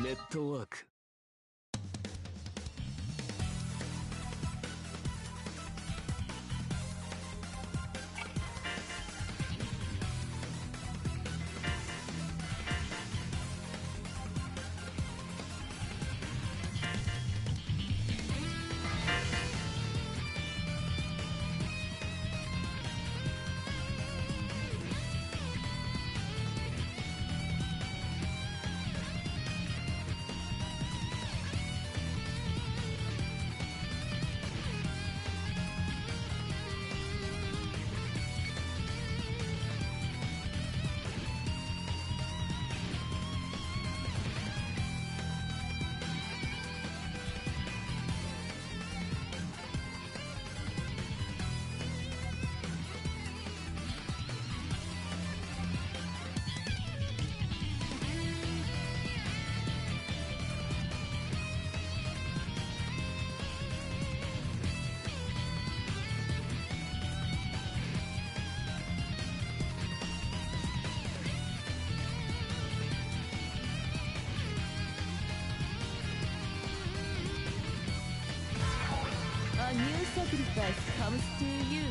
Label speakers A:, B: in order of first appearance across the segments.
A: ネットワーク。
B: A new sacrifice comes to you.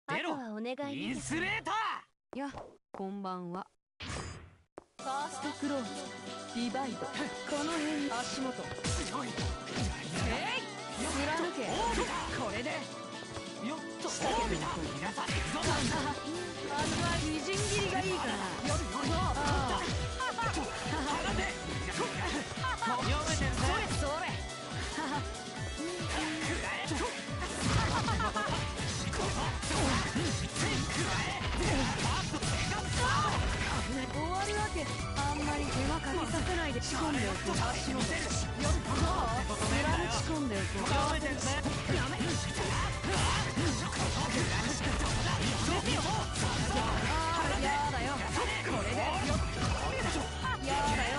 B: あとはお願いね。
A: インスレーター。
B: や、こんばんは。ファーストクローズ、ディバイド、この辺足元。
A: 強い。
B: 貫け。
A: これで。よっと。
B: 仕掛けていこう。
A: 皆さん、行くぞ。
B: まずはみじん切りがいいから。
A: よし。
B: 放
A: て。読めてるぜ。
B: それ。終わるわけ。あんまり手間かけさせないで仕込んでおく。足元。貫き込んでおく。
A: 読めてるぜ。
B: やめ。やだよ。これで。やだよ。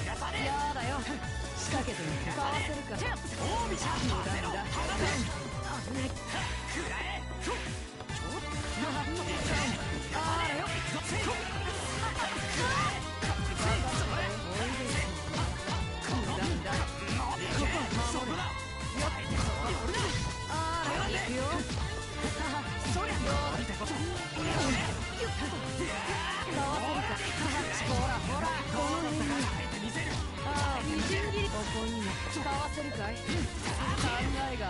B: やだよ。仕掛けてみる。かわせるか。無駄無駄。危ない。あらよ。かわせるかい。考えが。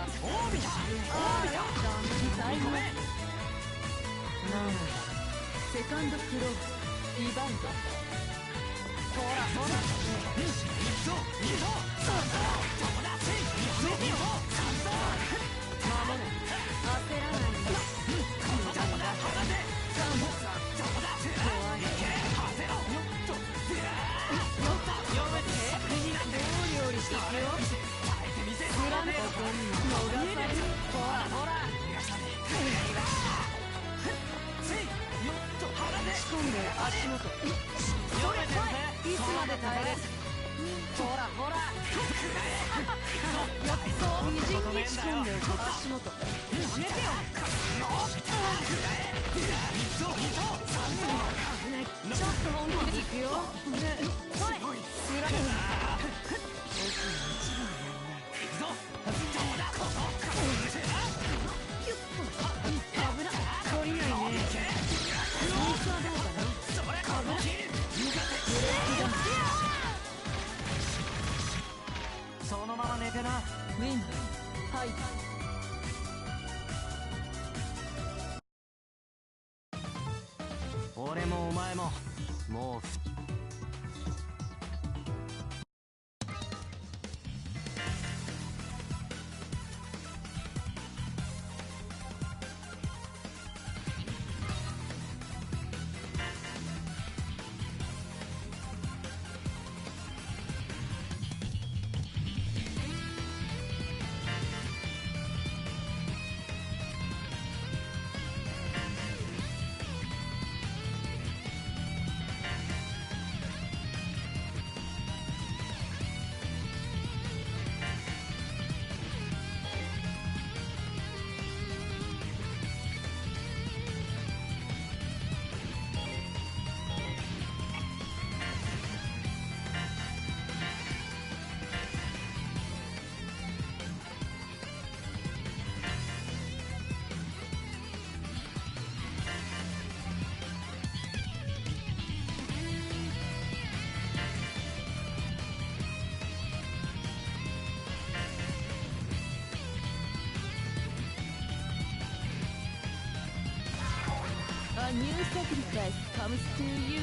B: セカンドクローズ、リバウンド。ほらほら。守れ。焦らないで。怖い。料理していくよ。ほらほら。仕込んで足元。いつまで耐えれ。ほらほら。みじんに仕込んで足元。やめてよ。ちょっと本気でいくよ。
A: そのまま寝てな。
B: ウィン。はい。
A: 俺もお前ももう
B: A new sacrifice comes to you.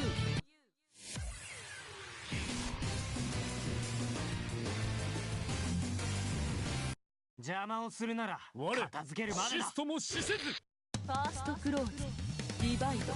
A: 邪魔をするなら
C: 我
A: 片付けるまでだ。
C: シストも死せず。
B: ファーストクローズディバイド。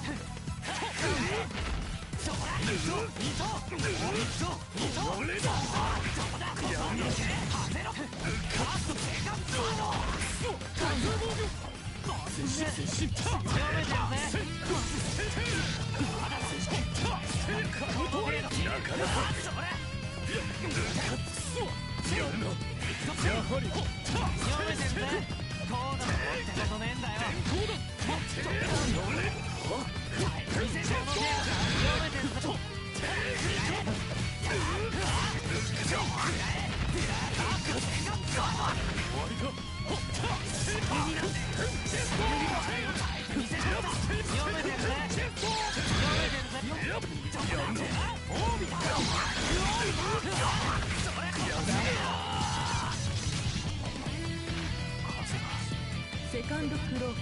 B: セカンドクローズ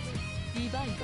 B: ディバイド。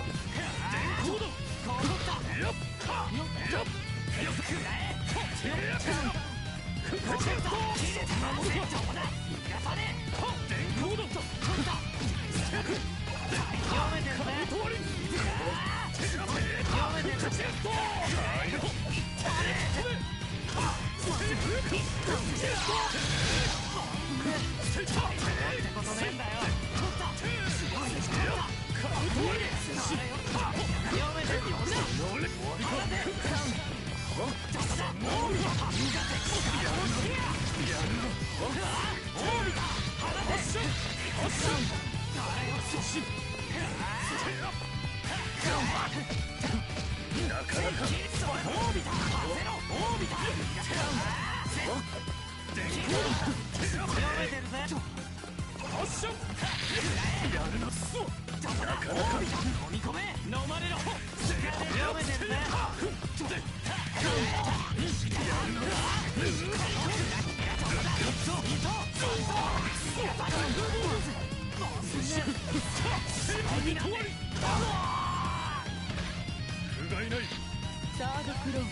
B: サードクローズ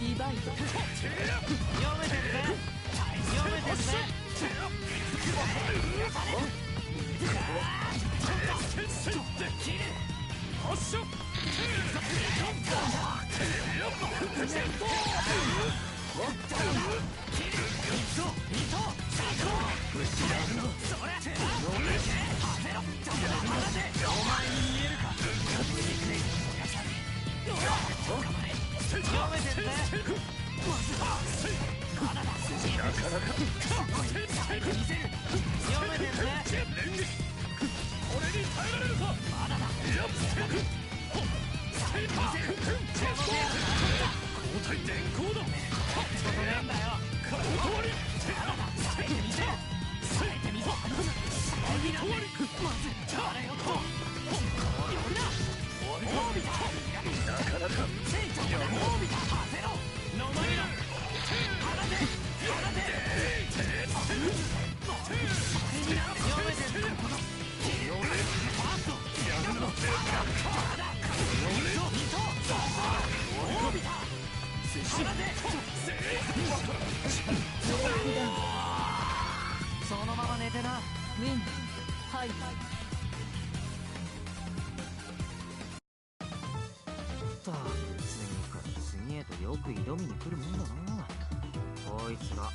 B: ディバイド。
A: そのまま寝てな。
B: ウィンハイ。
A: 次から次へとよく挑みに来るもんだなこいつら。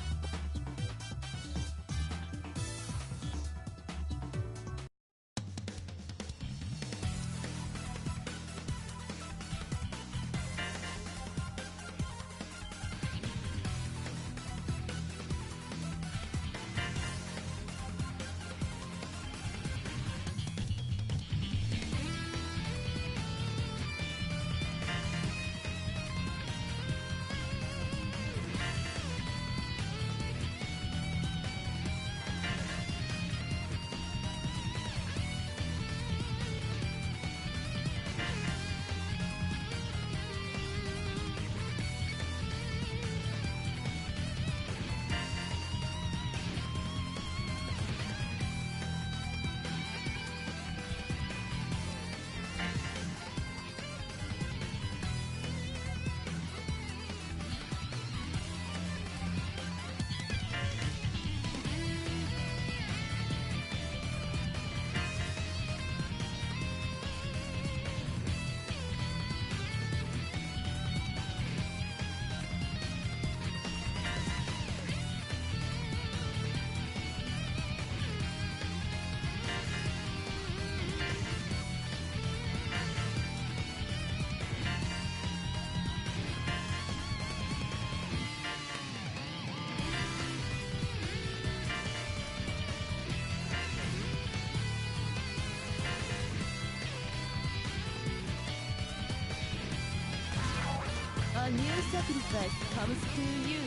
B: sacrifice comes to you.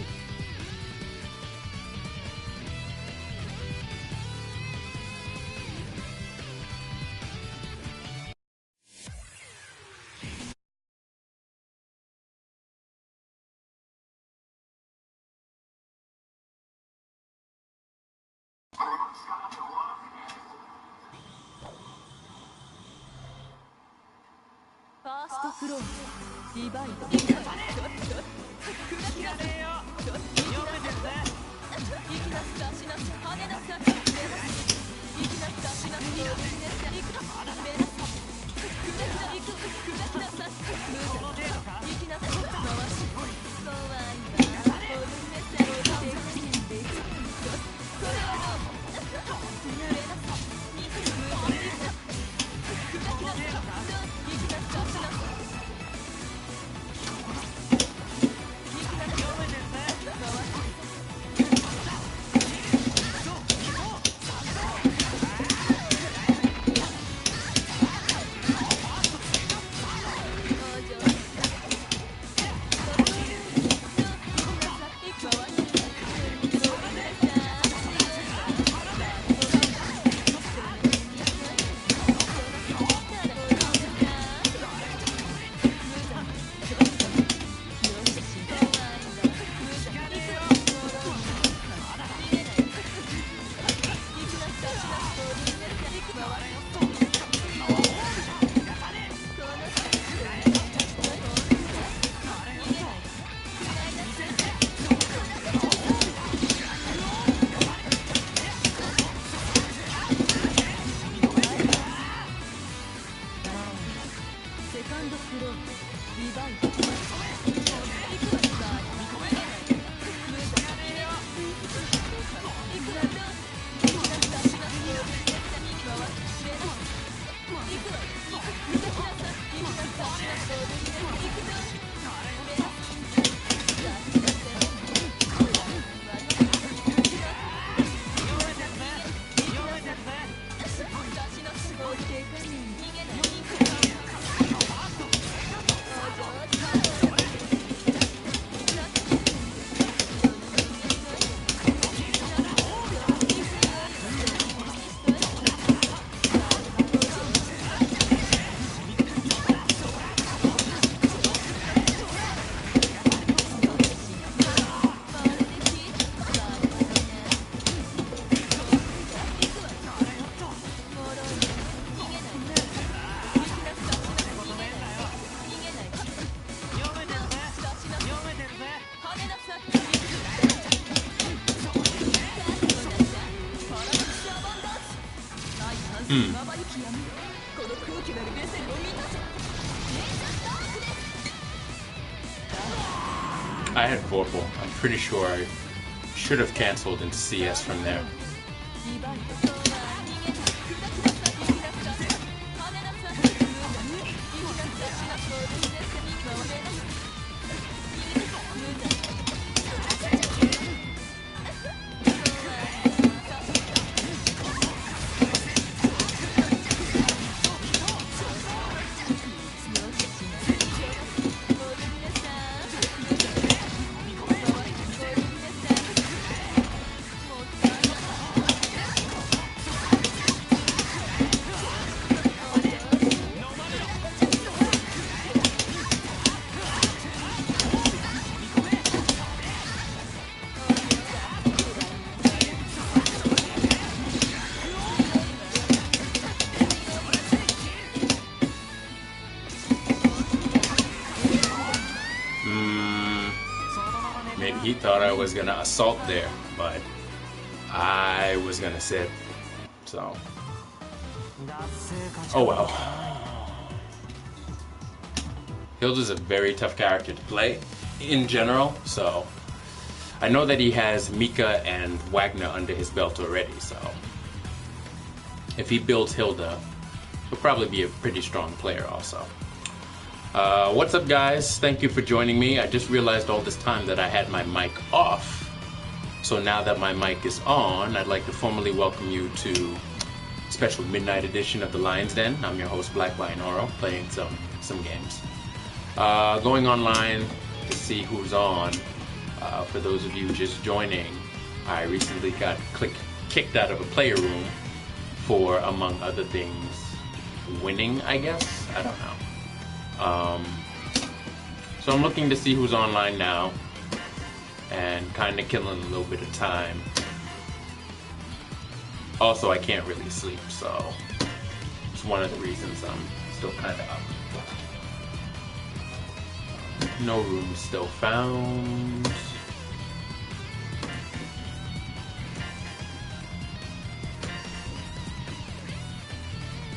B: First floor, divide.
C: うん。I had Vorpal. I'm pretty sure I should have canceled into CS from there. Maybe he thought I was gonna assault there, but I was gonna sit, so. Oh well. Hilda's a very tough character to play in general, so. I know that he has Mika and Wagner under his belt already, so. If he builds Hilda, he'll probably be a pretty strong player also. What's up, guys? Thank you for joining me. I just realized all this time that I had my mic off. So now that my mic is on, I'd like to formally welcome you to a special midnight edition of the Lion's Den. I'm your host, Black Lion Oro, playing some games. Going online, this see who's on. For those of you just joining, I recently got kicked out of a player room for, among other things, winning, I guess? I don't know. So I'm looking to see who's online now and kind of killing a little bit of time. Also, I can't really sleep, so it's one of the reasons I'm still kind of up. No room still found.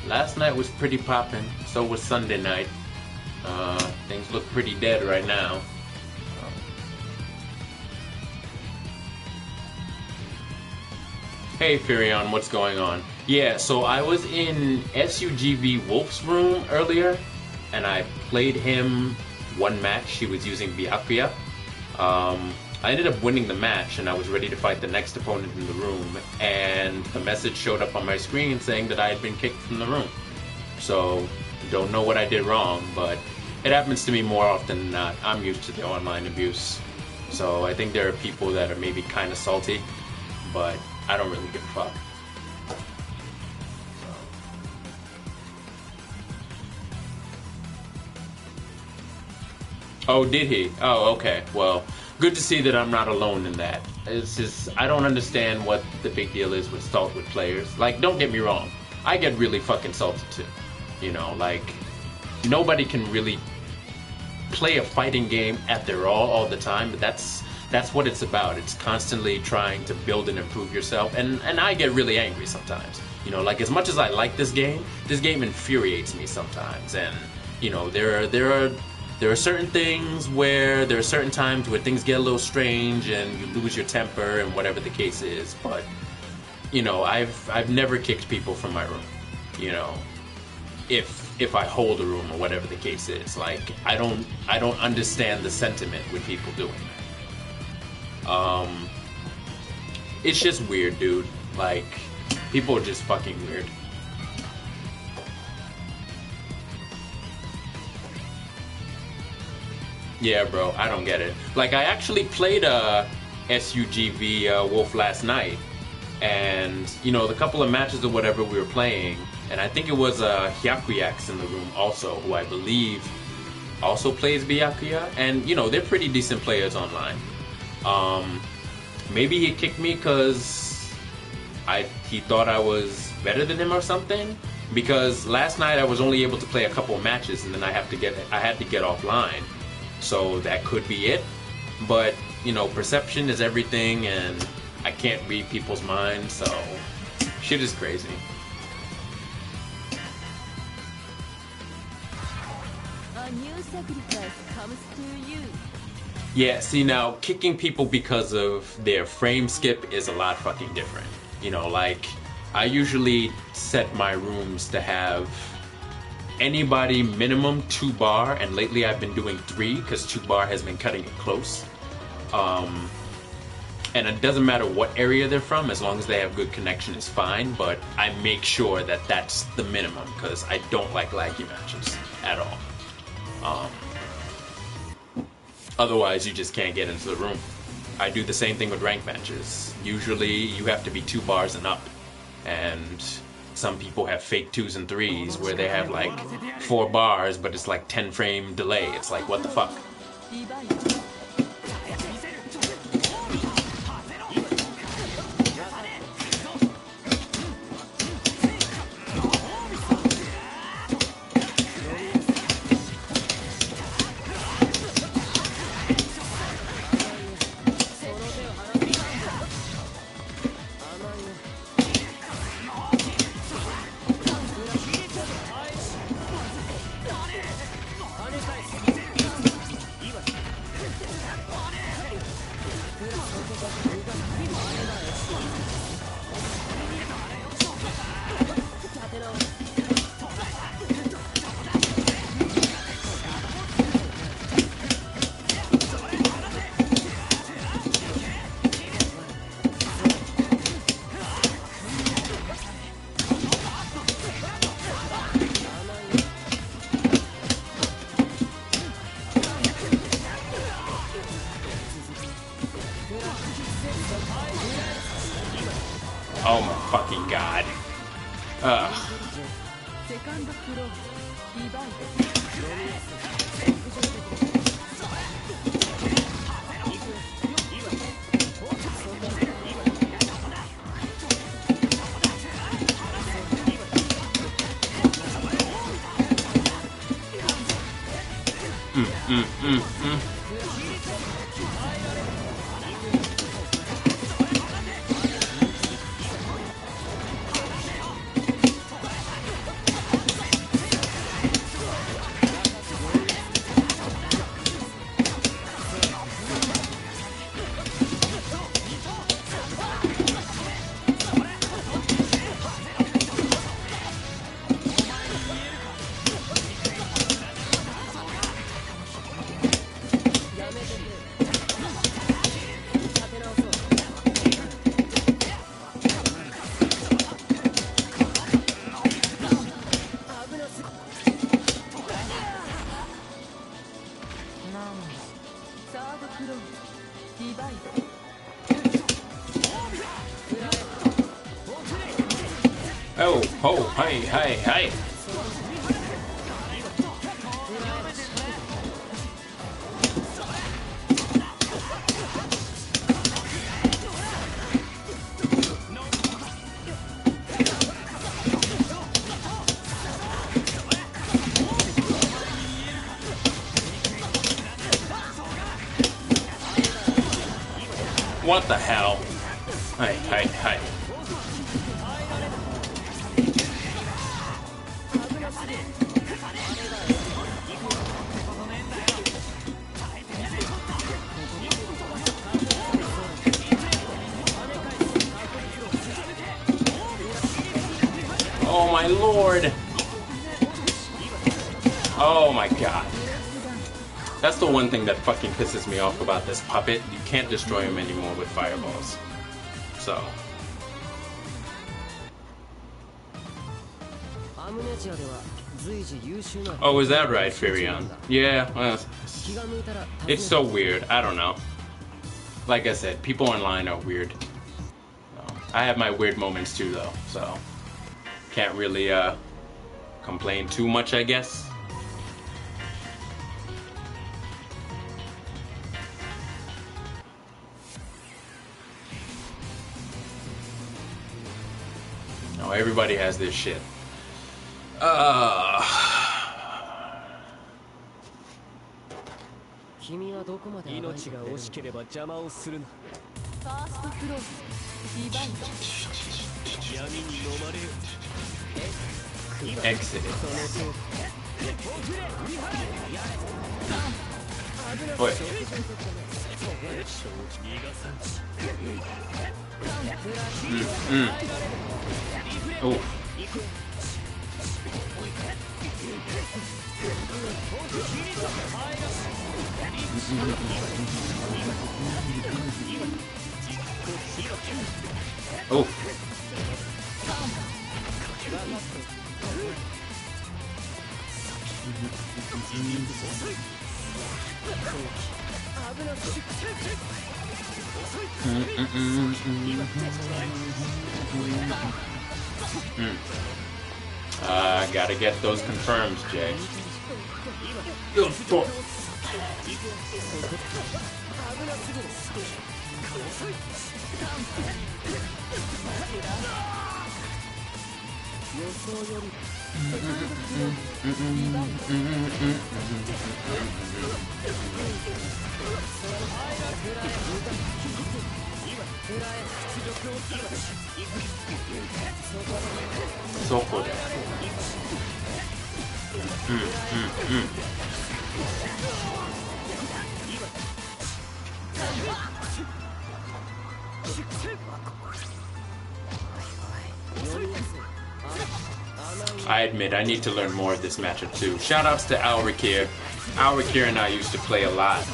C: Last night was pretty poppin', so was Sunday night. Things look pretty dead right now. Hey Furion, what's going on? Yeah, so I was in SUGV Wolf's room earlier, and I played him one match. He was using Byakuya. I ended up winning the match, and I was ready to fight the next opponent in the room, and the message showed up on my screen saying that I had been kicked from the room. So, don't know what I did wrong, but it happens to me more often than not. I'm used to the online abuse. So I think there are people that are maybe kind of salty, but I don't really give a fuck. Oh, did he? Oh, okay. Well, good to see that I'm not alone in that. It's just, I don't understand what the big deal is with salt with players. Like, don't get me wrong. I get really fucking salty too. You know, like, nobody can really play a fighting game at their all the time, but that's what it's about. It's constantly trying to build and improve yourself, and I get really angry sometimes. You know, like, as much as I like this game infuriates me sometimes, and, you know, there are certain things where there are certain times where things get a little strange and you lose your temper and whatever the case is, but, you know, I've never kicked people from my room, you know, if I hold a room or whatever the case is. Like, I don't understand the sentiment with people doing that. It's just weird, dude. Like, people are just fucking weird. Yeah, bro, I don't get it. Like, I actually played a SUGV Wolf last night, and, you know, the couple of matches or whatever we were playing, and I think it was Hyakuyaks in the room also, who I believe also plays Byakuya, and, you know, they're pretty decent players online. Maybe he kicked me because he thought I was better than him or something, because last night I was only able to play a couple of matches, and then I had to get offline. So that could be it, but, you know, perception is everything, and I can't read people's minds, so shit is crazy.
B: A new sacrifice comes to you.
C: Yeah, see, now, kicking people because of their frame skip is a lot fucking different. You know, like, I usually set my rooms to have anybody minimum 2 bar, and lately I've been doing 3 because 2 bar has been cutting it close. And it doesn't matter what area they're from, as long as they have good connection is fine, but I make sure that that's the minimum because I don't like laggy matches at all. Otherwise you just can't get into the room. I do the same thing with ranked matches. Usually you have to be 2 bars and up, and some people have fake 2s and 3s where they have like 4 bars, but it's like 10 frame delay. It's like, what the fuck?
B: セカンドフローリバイサードフローリバイ
C: Oh, oh, hi, hi, hi. What the hell? Hi, hi, hi. Oh my lord! Oh my god. That's the one thing that fucking pisses me off about this puppet. You can't destroy him anymore with fireballs. So. Oh, is that right, Firion? Yeah, well, it's so weird. I don't know. Like I said, people online are weird. So, I have my weird moments too, though. So, can't really complain too much, I guess. No, everybody has this shit.
B: 君はどこまで命が惜しければ邪魔をするな。ファーストフローリバイド闇に飲まれる。
C: Exit. Wait. Oh. Oh. Gotta get those confirmed, Jay. So cool. I admit, I need to learn more of this matchup too. Shoutouts to Alrikir. Alrikir and I used to play a lot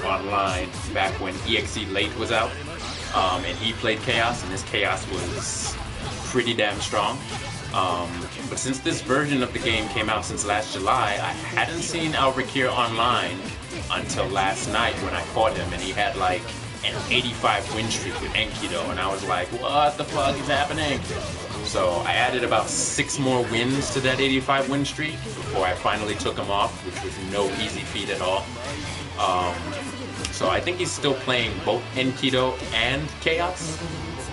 C: online back when EXE Late was out. And he played Chaos, and his Chaos was pretty damn strong. But since this version of the game came out since last July, I hadn't seen Alrikir online until last night when I fought him, and he had like an 85 win streak with Enkido, and I was like, what the fuck is happening? So I added about 6 more wins to that 85 win streak before I finally took him off, which was no easy feat at all. So I think he's still playing both Enkido and Chaos,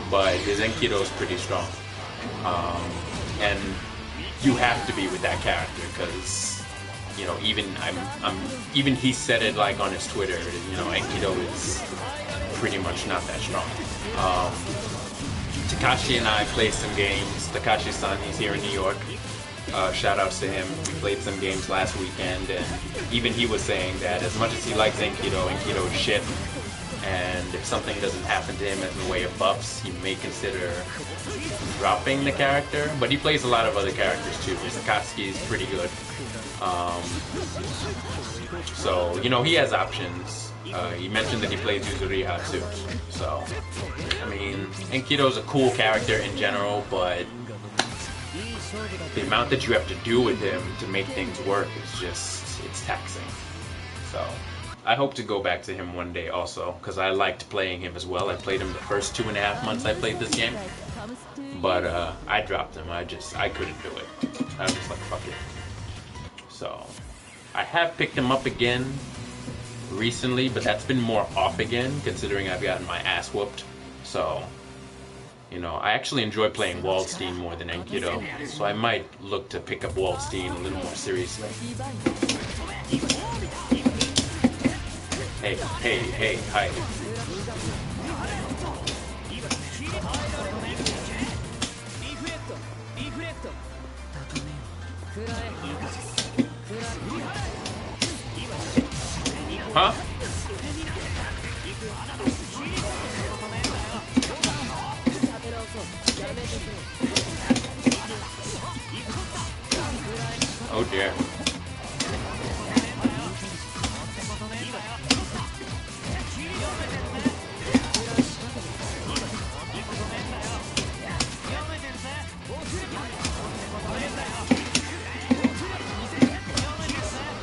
C: but his Enkido is pretty strong. And you have to be with that character because, you know, even he said it like on his Twitter, you know, Enkido is pretty much not that strong. Takashi and I played some games. Takashi-san, he's here in New York. Shout outs to him. We played some games last weekend, and even he was saying that as much as he likes Enkido, Enkido is shit. And if something doesn't happen to him in the way of buffs, he may consider dropping the character. But he plays a lot of other characters too. Sakatsuki is pretty good. So, you know, he has options. He mentioned that he plays Yuzuriha too. So, I mean, Enkido's a cool character in general, but the amount that you have to do with him to make things work is just, it's taxing. So, I hope to go back to him one day also, because I liked playing him as well. I played him the first 2.5 months I played this game, but I dropped him. I couldn't do it. I was just like, fuck it. So, I have picked him up again recently, but that's been more off again, considering I've gotten my ass whooped. So, you know, I actually enjoy playing Waldstein more than Enkido, so I might look to pick up Waldstein a little more seriously. Hey, hey, hey, hi. Huh? Oh dear.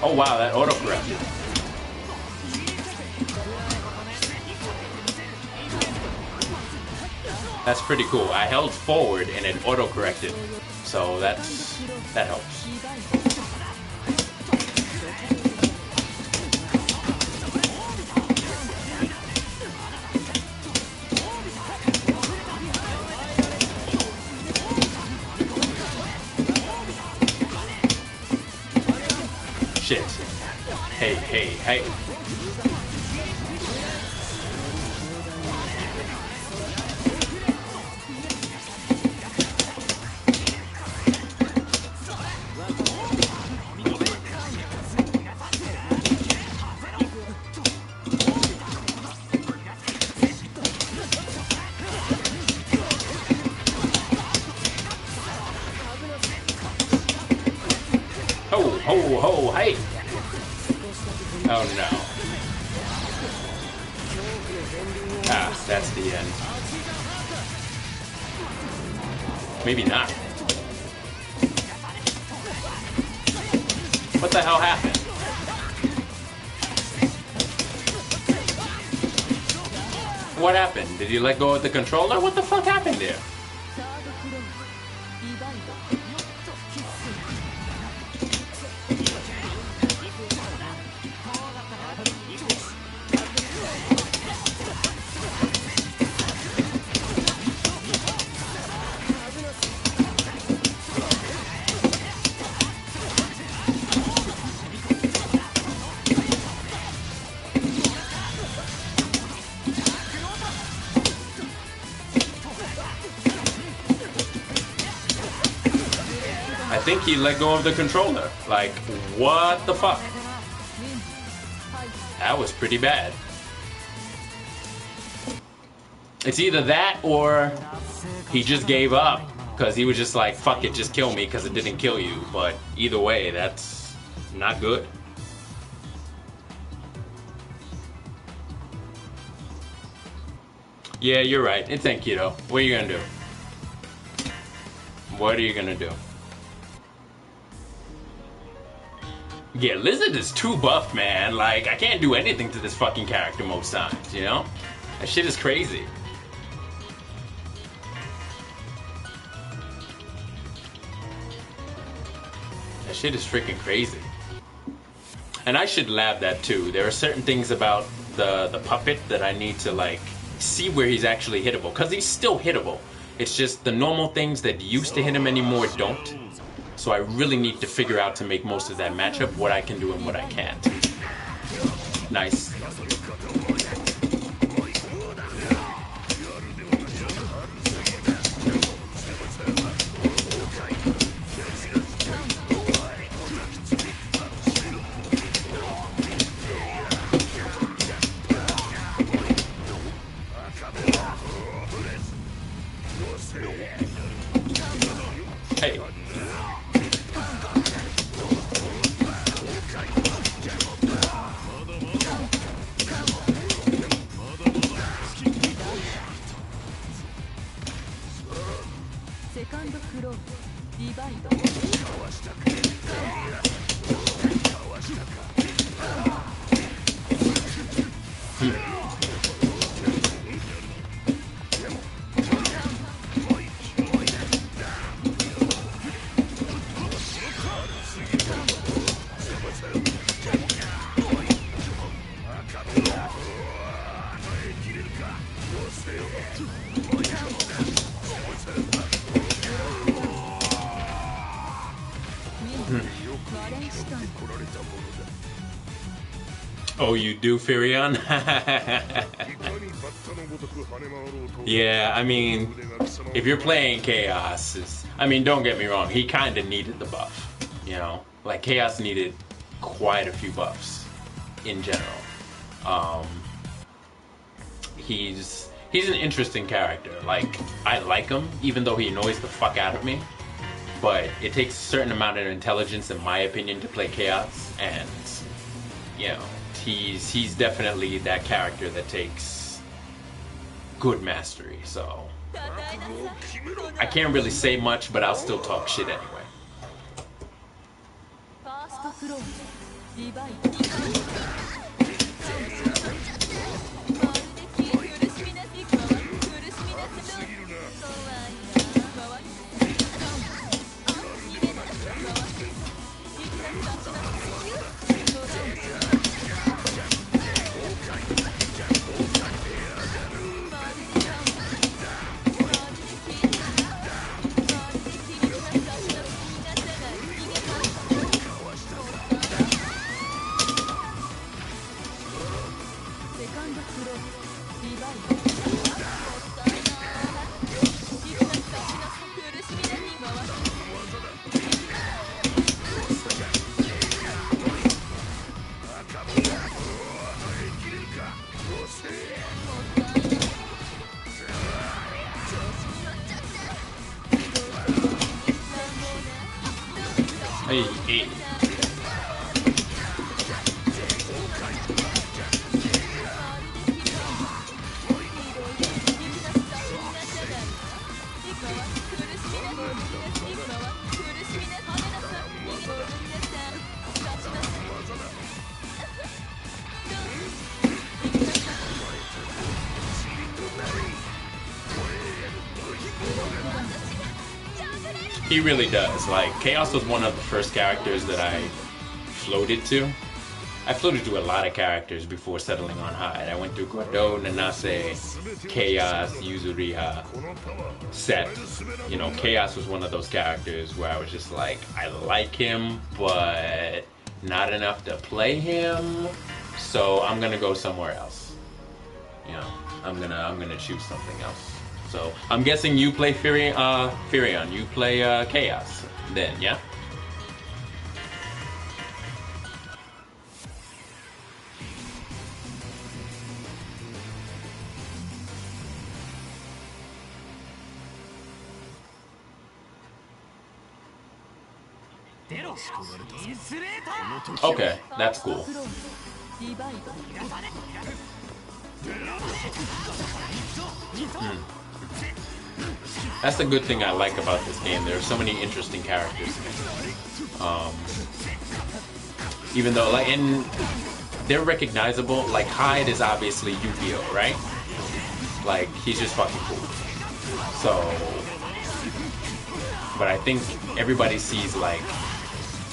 C: Oh wow, that autocorrect. That's pretty cool. I held forward and it auto-corrected, so that helps. Shit. Hey, hey, hey. Ho, ho, ho, hey! Oh no. Ah, that's the end. Maybe not. What the hell happened? What happened? Did you let go of the controller? What the fuck happened there? I think he let go of the controller. Like, what the fuck? That was pretty bad. It's either that or he just gave up because he was just like, fuck it, just kill me because it didn't kill you. But either way, that's not good. Yeah, you're right. It's Enkido. What are you gonna do? What are you gonna do? Yeah, Lizard is too buff, man. Like, I can't do anything to this fucking character most times, you know? That shit is crazy. That shit is freaking crazy. And I should lab that too. There are certain things about the puppet that I need to like see where he's actually hittable, because he's still hittable. It's just the normal things that used to hit him anymore don't. So I really need to figure out, to make most of that matchup, what I can do and what I can't. Nice. Hey. Oh, you do, Firion? Yeah, I mean, if you're playing Chaos, I mean, don't get me wrong, he kind of needed the buff, you know? Like, Chaos needed quite a few buffs, in general. He's an interesting character. Like, I like him, even though he annoys the fuck out of me. But it takes a certain amount of intelligence, in my opinion, to play Chaos, and, you know, he's definitely that character that takes good mastery, so I can't really say much, but I'll still talk shit anyway. Hey. He really does. Like, Chaos was one of the first characters that I floated to. I floated to a lot of characters before settling on Hyde. I went through Gordo, Nanase, Chaos, Yuzuriha, Set. You know, Chaos was one of those characters where I was just like, I like him, but not enough to play him, so I'm gonna go somewhere else. You know, I'm gonna choose something else. So I'm guessing you play Firion. You play Chaos, then, yeah? Okay, that's cool. That's the good thing I like about this game. There are so many interesting characters. Even though, like, they're recognizable. Like, Hyde is obviously Yu-Gi-Oh, right? Like, he's just fucking cool. So, but I think everybody sees, like,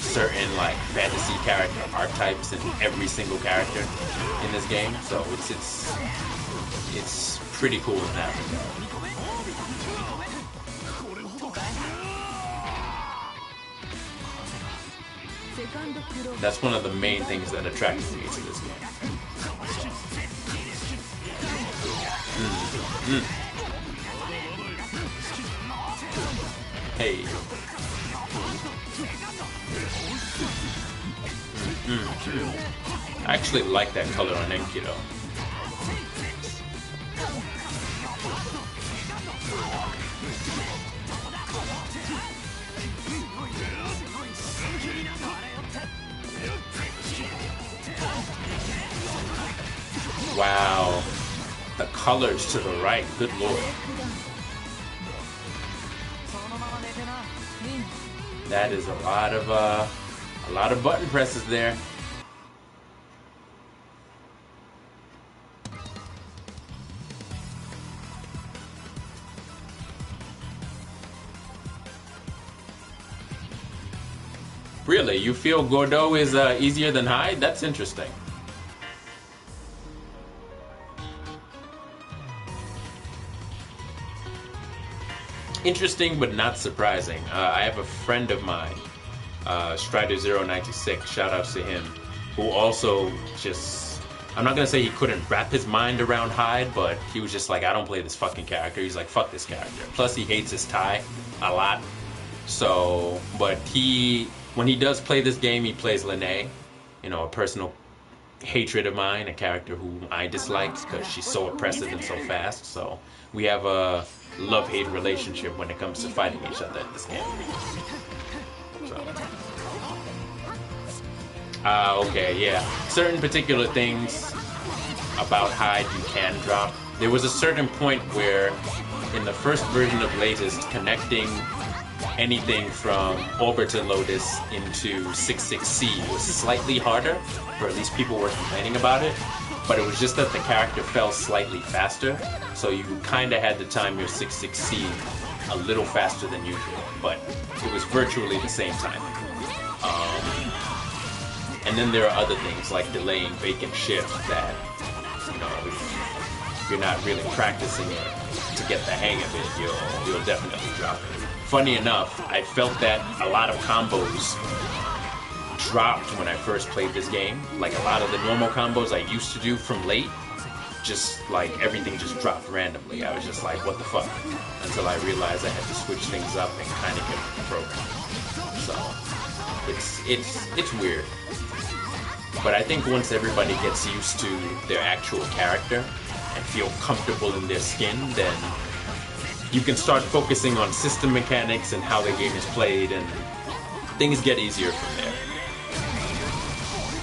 C: certain like fantasy character archetypes in every single character in this game, so it's pretty cool in that regard. That's one of the main things that attracted me to this game. Hey. I actually like that color on Enkido. Wow, the colors to the right, good lord. That is a lot of button presses there. Really, you feel Gordeau is easier than Hyde? That's interesting. Interesting, but not surprising. I have a friend of mine, Strider096, shout outs to him, who also just, I'm not gonna say he couldn't wrap his mind around Hyde, but he was just like, I don't play this fucking character. He's like, fuck this character. Plus he hates his tie a lot. So, but when he does play this game, he plays Lene, you know, a personal hatred of mine, a character who I dislike because she's so oppressive and so fast. So we have a love-hate relationship when it comes to fighting each other in this game. So. Okay, yeah. Certain particular things about Hyde you can drop. There was a certain point where in the first version of Latest, connecting anything from Orbit to Lotus into 66C was slightly harder, or at least people were complaining about it, but it was just that the character fell slightly faster, so you kind of had to time your 66C a little faster than usual, but it was virtually the same time. And then there are other things like delaying vacant shift that, you know, if you're not really practicing it to get the hang of it, you'll definitely drop it. Funny enough, I felt that a lot of combos dropped when I first played this game. Like a lot of the normal combos I used to do from late, just like everything just dropped randomly. I was just like, what the fuck? Until I realized I had to switch things up and kind of get with the program. So it's weird. But I think once everybody gets used to their actual character and feel comfortable in their skin, then you can start focusing on system mechanics and how the game is played, and things get easier from there.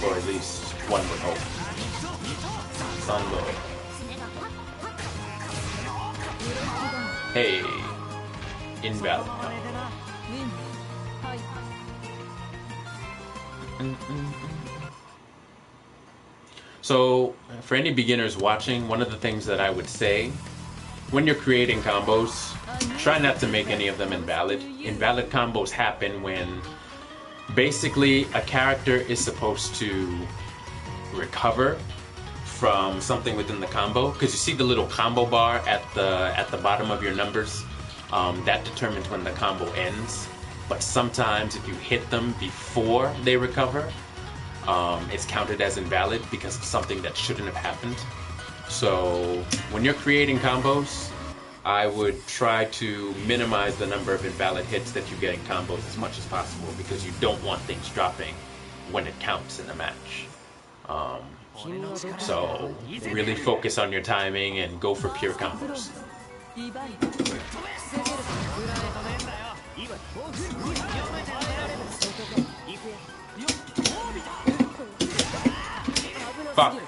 C: Or at least one would hope. Sando. Hey. Invalid. So, for any beginners watching, one of the things that I would say, when you're creating combos, try not to make any of them invalid. Invalid combos happen when basically a character is supposed to recover from something within the combo, because you see the little combo bar at the bottom of your numbers, that determines when the combo ends. But sometimes if you hit them before they recover, it's counted as invalid because of something that shouldn't have happened. So when you're creating combos, I would try to minimize the number of invalid hits that you get in combos as much as possible, because you don't want things dropping when it counts in a match. So really focus on your timing and go for pure combos. Fuck.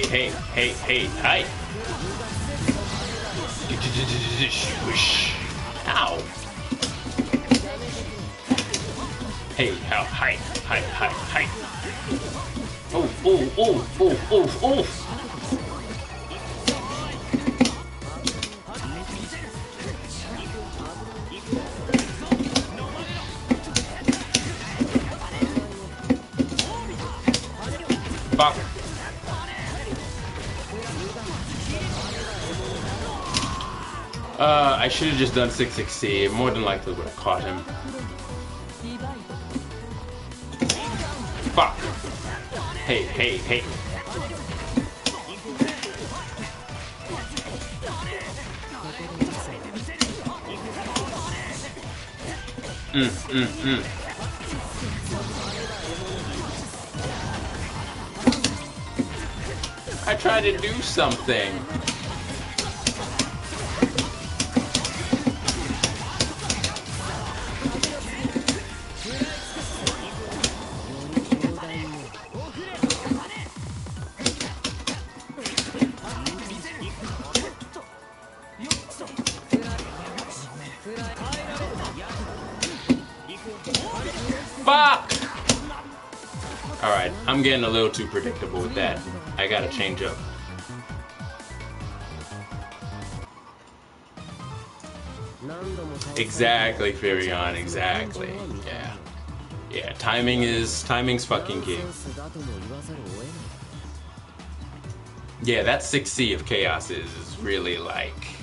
C: hey, hey, hey, hi. Ow. Hey, how, hi, hi, hi, hi. Oh, oh, oh, oh, oh, oh. Fuck. I should have just done 660. More than likely would have caught him. Fuck. Hey, hey, hey. I tried to do something. Fuck! Alright, I'm getting a little too predictable with that. I gotta change up. Exactly, Furion, exactly. Yeah. Yeah, timing's fucking key. Yeah, that 6C of Chaos is really, like,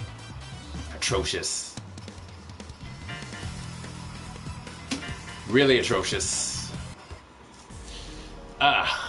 C: atrocious. Really atrocious. Ah.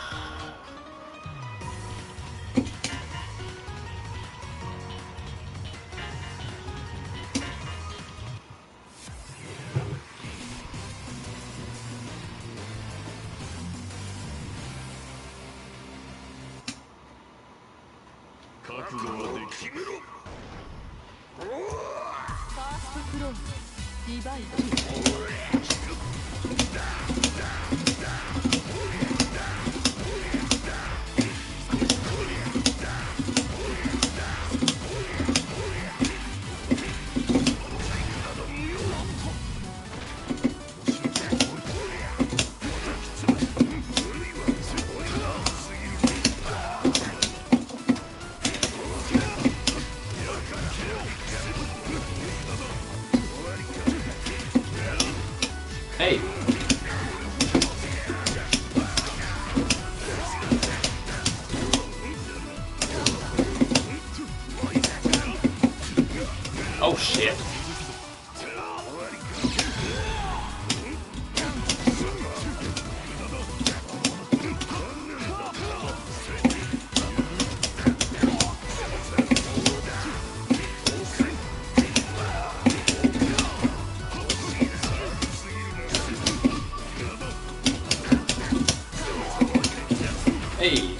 C: Hey. Oh shit. Hey.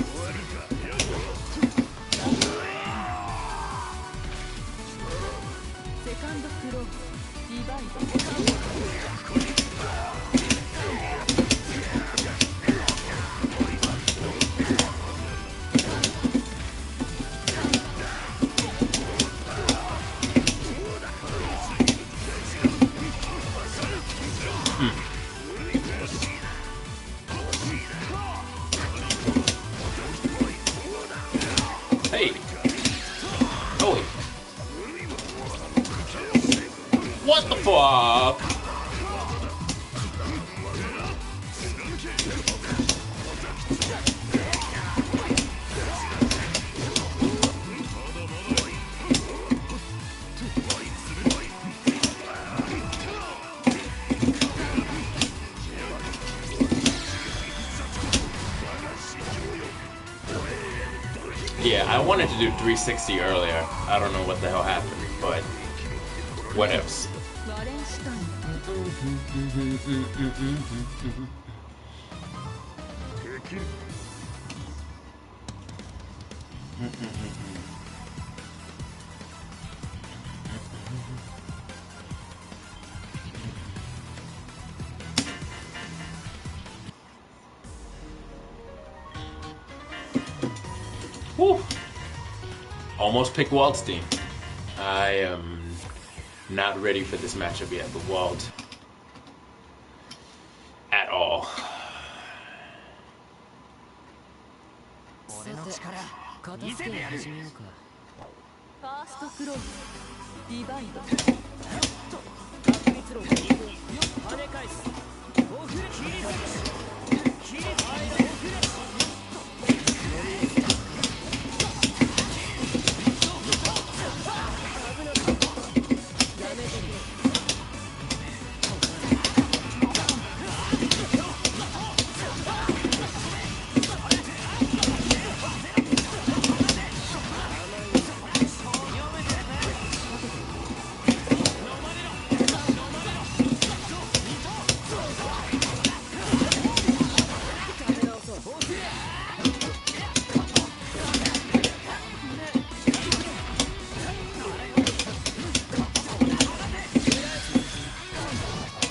C: Hey. Oh. What the fuck? Yeah, I wanted to do 360 earlier. I don't know what the hell happened, but what else? Woo! Whew. Almost pick Waldstein. I am not ready for this matchup yet, but Wald at all.
B: さて片付け始めようか。ファーストクローズディバイド確率論跳ね返すオフレ切り裂く切り裂くオフレ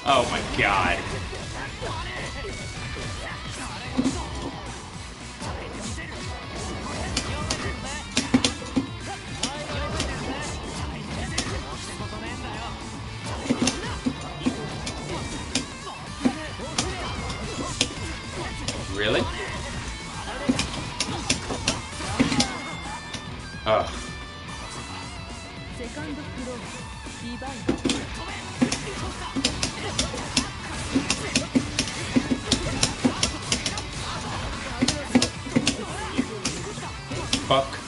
C: Oh my god. Really? Ugh.
B: Second floor, divide.
C: Fuck.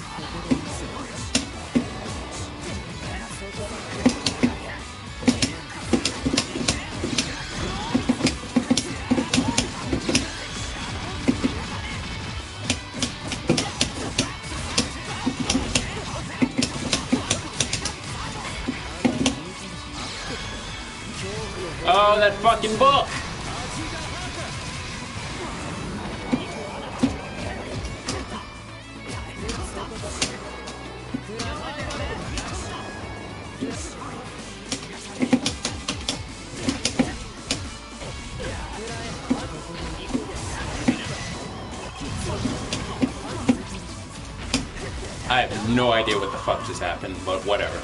C: Oh, that fucking book! I have no idea what the fuck just happened, but whatever.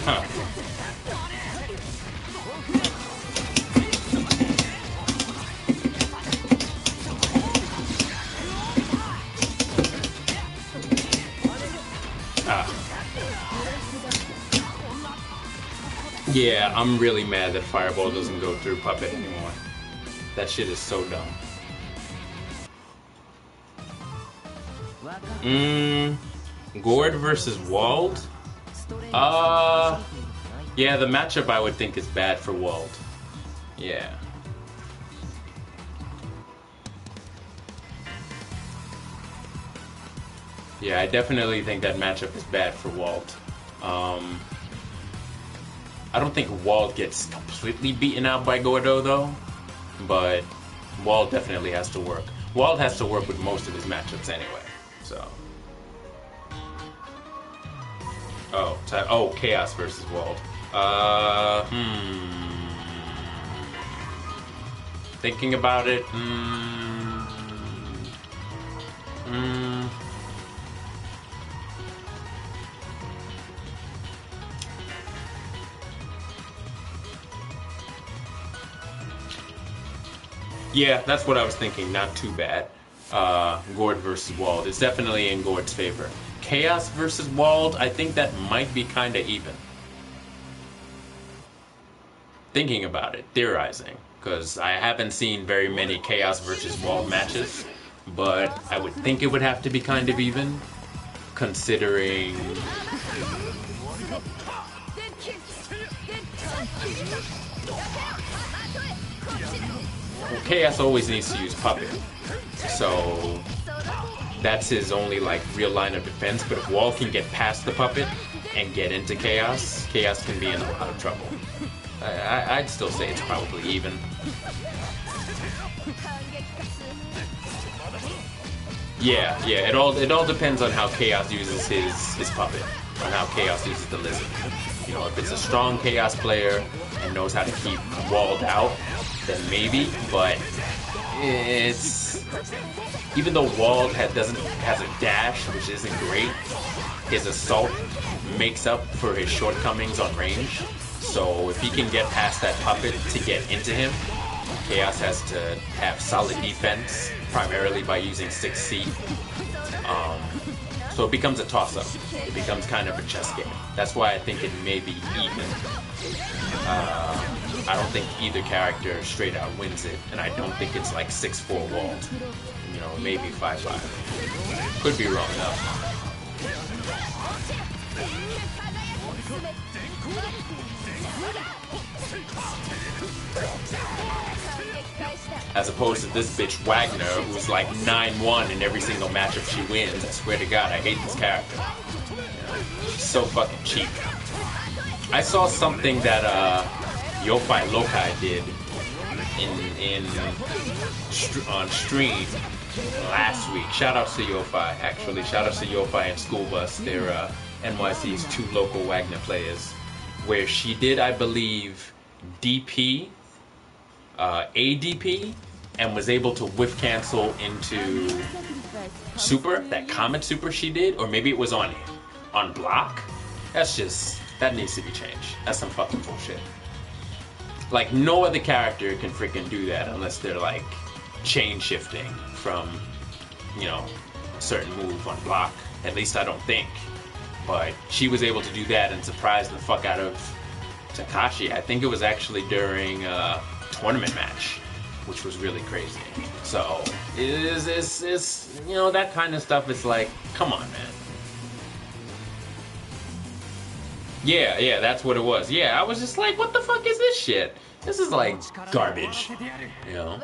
C: Huh. Yeah, I'm really mad that Fireball doesn't go through Puppet anymore. That shit is so dumb. Gord versus Wald? Yeah, the matchup I would think is bad for Wald. Yeah. Yeah, I definitely think that matchup is bad for Wald. I don't think Wald gets completely beaten out by Gordo though, but Wald definitely has to work. Wald has to work with most of his matchups anyway, so. Oh, Chaos versus Wald. Thinking about it, yeah, that's what I was thinking. Not too bad. Gord versus Wald. It's definitely in Gord's favor. Chaos versus Wald, I think that might be kind of even. Thinking about it, theorizing, because I haven't seen very many Chaos versus Wald matches, but I would think it would have to be kind of even, considering... Well, Chaos always needs to use Puppet, so that's his only like real line of defense. But if Wall can get past the puppet and get into Chaos, Chaos can be in a lot of trouble. I'd still say it's probably even. Yeah, it all depends on how Chaos uses his puppet, on how Chaos uses the lizard. You know, if it's a strong Chaos player and knows how to keep walled out, then maybe. But it's, even though Walled has a dash, which isn't great, his assault makes up for his shortcomings on range. So if he can get past that puppet to get into him, Chaos has to have solid defense, primarily by using 6C. So it becomes a toss-up. It becomes kind of a chess game. That's why I think it may be even. I don't think either character straight out wins it, and I don't think it's like 6-4 Walled. You know, maybe 5-5. Could be wrong though. As opposed to this bitch Wagner, who's like 9-1 in every single matchup she wins. I swear to God, I hate this character. She's so fucking cheap. I saw something that Yofi Lokai did on stream last week. Shout outs to Yofi, actually. Shout outs to Yofi and School Bus. They're NYC's two local Wagner players. Where she did, I believe, DP, ADP, and was able to whiff cancel into Super, that Comet Super she did, or maybe it was on block. That needs to be changed. That's some fucking bullshit. Like, no other character can freaking do that unless they're like chain shifting from, you know, a certain move on block. At least I don't think. But she was able to do that and surprise the fuck out of Takashi. I think it was actually during a tournament match, which was really crazy. So it's you know, that kind of stuff is like, come on, man. Yeah, that's what it was. Yeah, I was just like, what the fuck is this shit? This is like garbage, you know?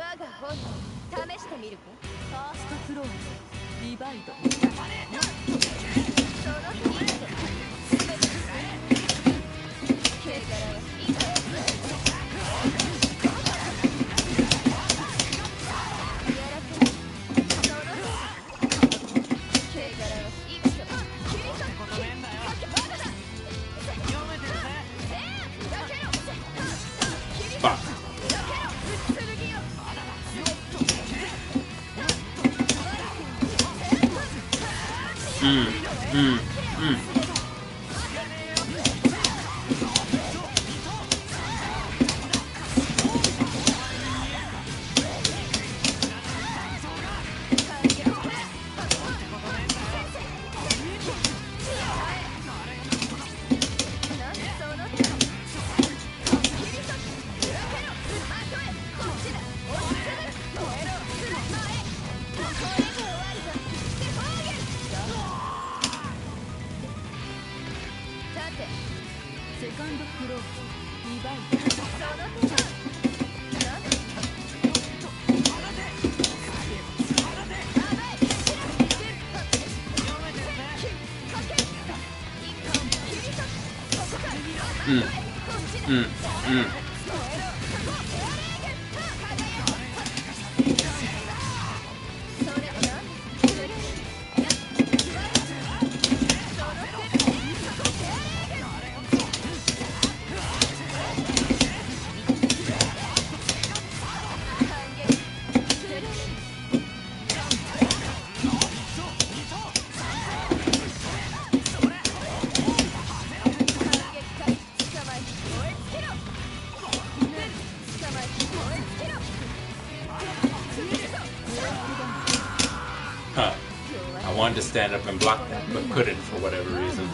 C: I wanted to stand up and block that, but couldn't for whatever reason.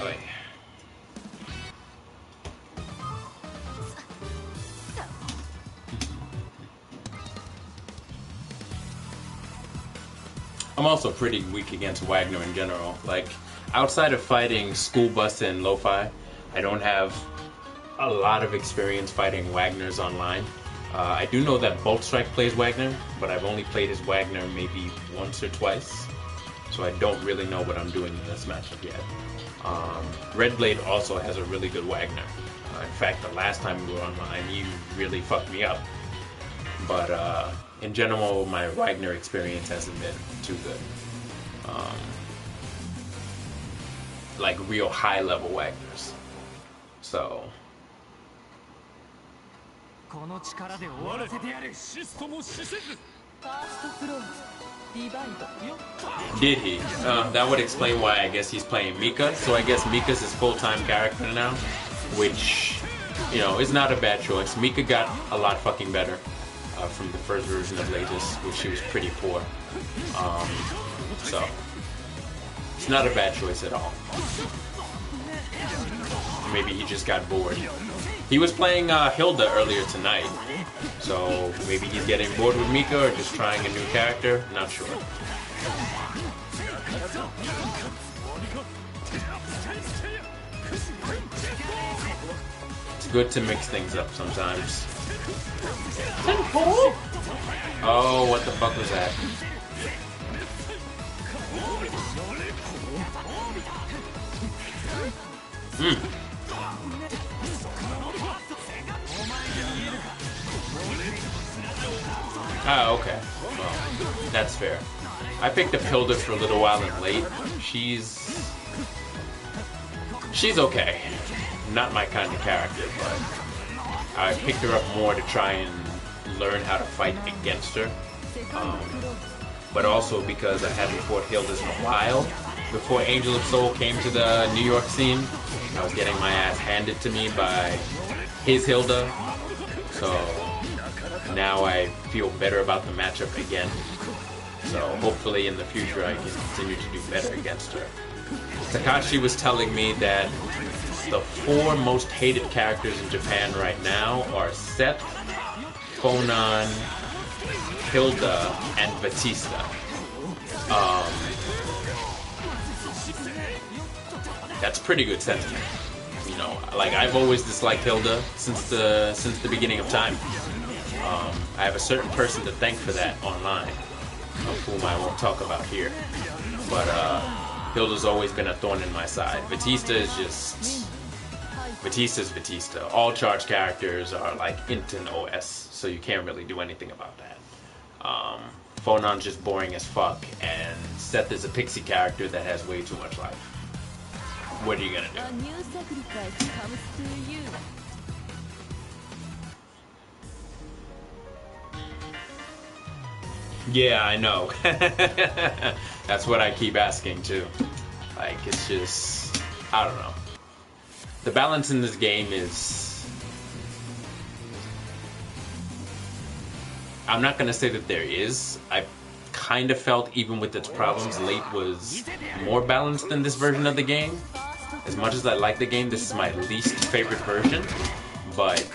C: Oy. I'm also pretty weak against Wagner in general. Like, outside of fighting School Bus and Lo-Fi, I don't have a lot of experience fighting Wagners online. I do know that Bolt Strike plays Wagner, but I've only played his Wagner maybe once or twice, so I don't really know what I'm doing in this matchup yet. Red Blade also has a really good Wagner. In fact, the last time we were online, he really fucked me up. But in general, my Wagner experience hasn't been too good. Like real high level Wagners. So. Did he? That would explain why I guess he's playing Mika. So I guess Mika's his full-time character now, which, you know, is not a bad choice. Mika got a lot fucking better from the first version of Latest, which she was pretty poor. So it's not a bad choice at all. Maybe he just got bored. He was playing Hilda earlier tonight, so maybe he's getting bored with Mika or just trying a new character. Not sure. It's good to mix things up sometimes. Oh, what the fuck was that? Ah, okay. Well, that's fair. I picked up Hilda for a little while in late. She's okay. Not my kind of character, but I picked her up more to try and learn how to fight against her. But also because I hadn't fought Hilda in a while. Before Angel of Soul came to the New York scene, I was getting my ass handed to me by his Hilda. So now I feel better about the matchup again. So hopefully in the future I can continue to do better against her. Takashi was telling me that the 4 most hated characters in Japan right now are Seth, Conan, Hilda, and Batista. That's pretty good sentiment. You know, like I've always disliked Hilda since the beginning of time. I have a certain person to thank for that online, of whom I won't talk about here. But Hilda's always been a thorn in my side. Batista's Batista. All charged characters are like int and OS, so you can't really do anything about that. Phonon's just boring as fuck, and Seth is a pixie character that has way too much life. What are you gonna do?
B: A new sacrifice comes to you.
C: Yeah, I know. That's what I keep asking too. Like, it's just, I don't know. The balance in this game is, I'm not gonna say that there is. I kind of felt, even with its problems, Late was more balanced than this version of the game. As much as I like the game, this is my least favorite version. But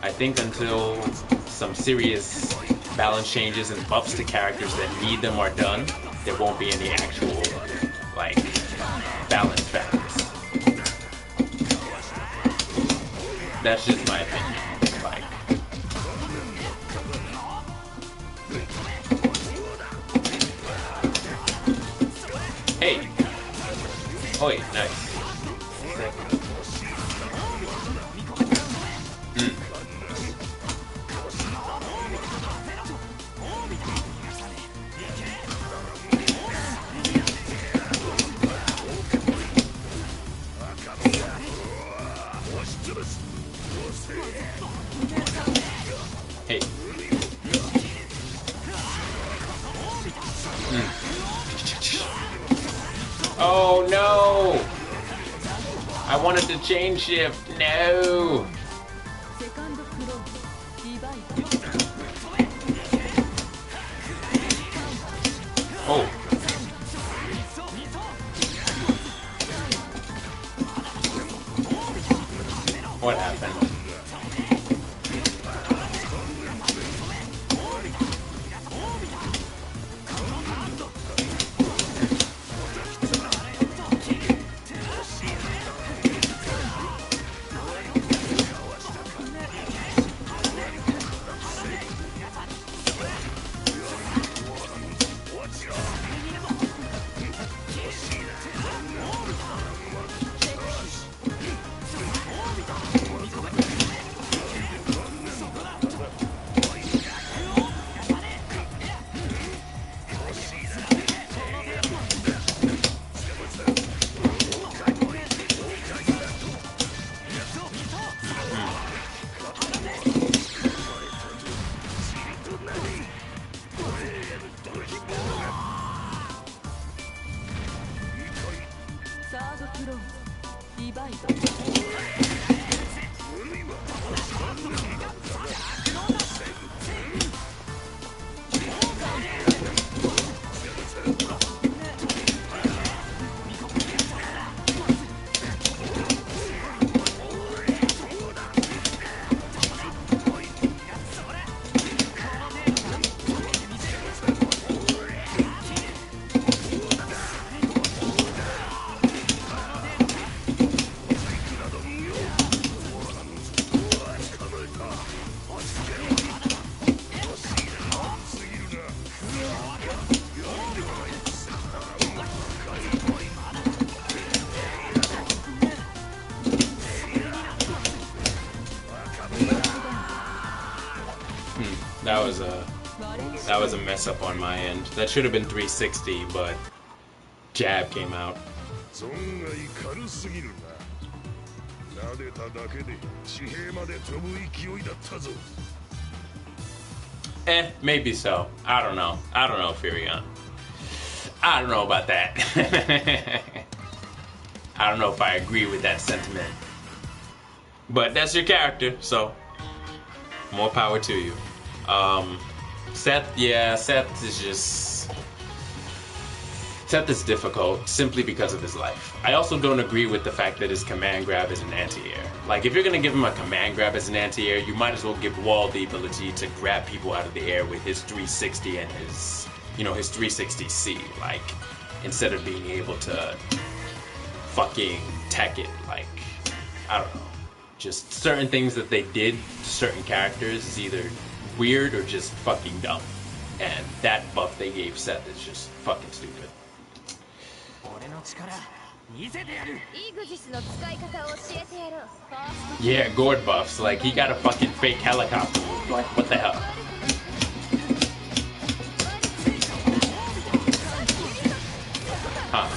C: I think until some serious balance changes and buffs to characters that need them are done, there won't be any actual, like, balance factors. That's just my opinion. Like, hey! Oh wait, nice. Hey. Oh no! I wanted to chain shift. No! Oh. What happened?
B: サードクローンディバイド。
C: That was a mess up on my end. That should have been 360, but jab came out. Maybe so. I don't know. I don't know, Furion. I don't know about that. I don't know if I agree with that sentiment. But that's your character, so more power to you. Seth is difficult simply because of his life. I also don't agree with the fact that his command grab is an anti-air. Like, if you're gonna give him a command grab as an anti-air, you might as well give Wall the ability to grab people out of the air with his 360 and his 360C, like, instead of being able to fucking tech it. Like, I don't know. Just certain things that they did to certain characters is either weird or just fucking dumb. And that buff they gave Seth is just fucking stupid. Yeah, Gord buffs. Like, he got a fucking fake helicopter. Like, what the hell? Huh.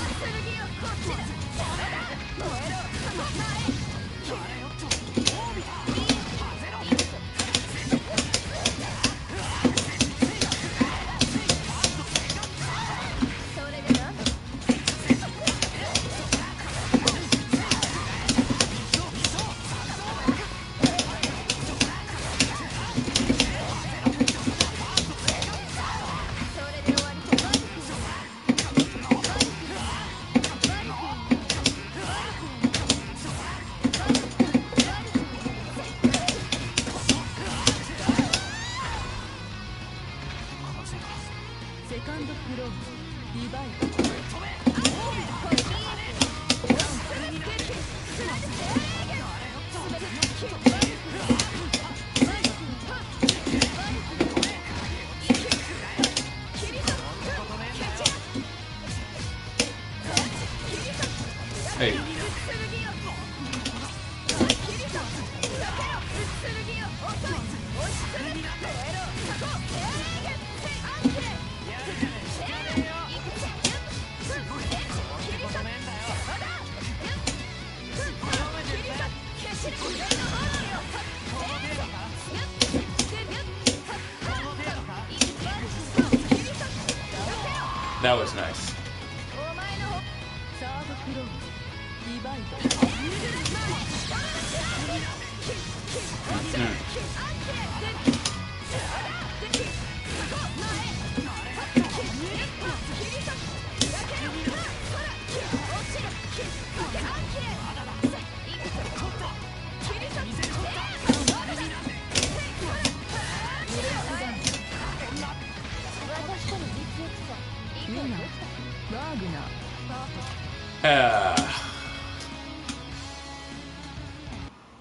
C: Hey. That was nice.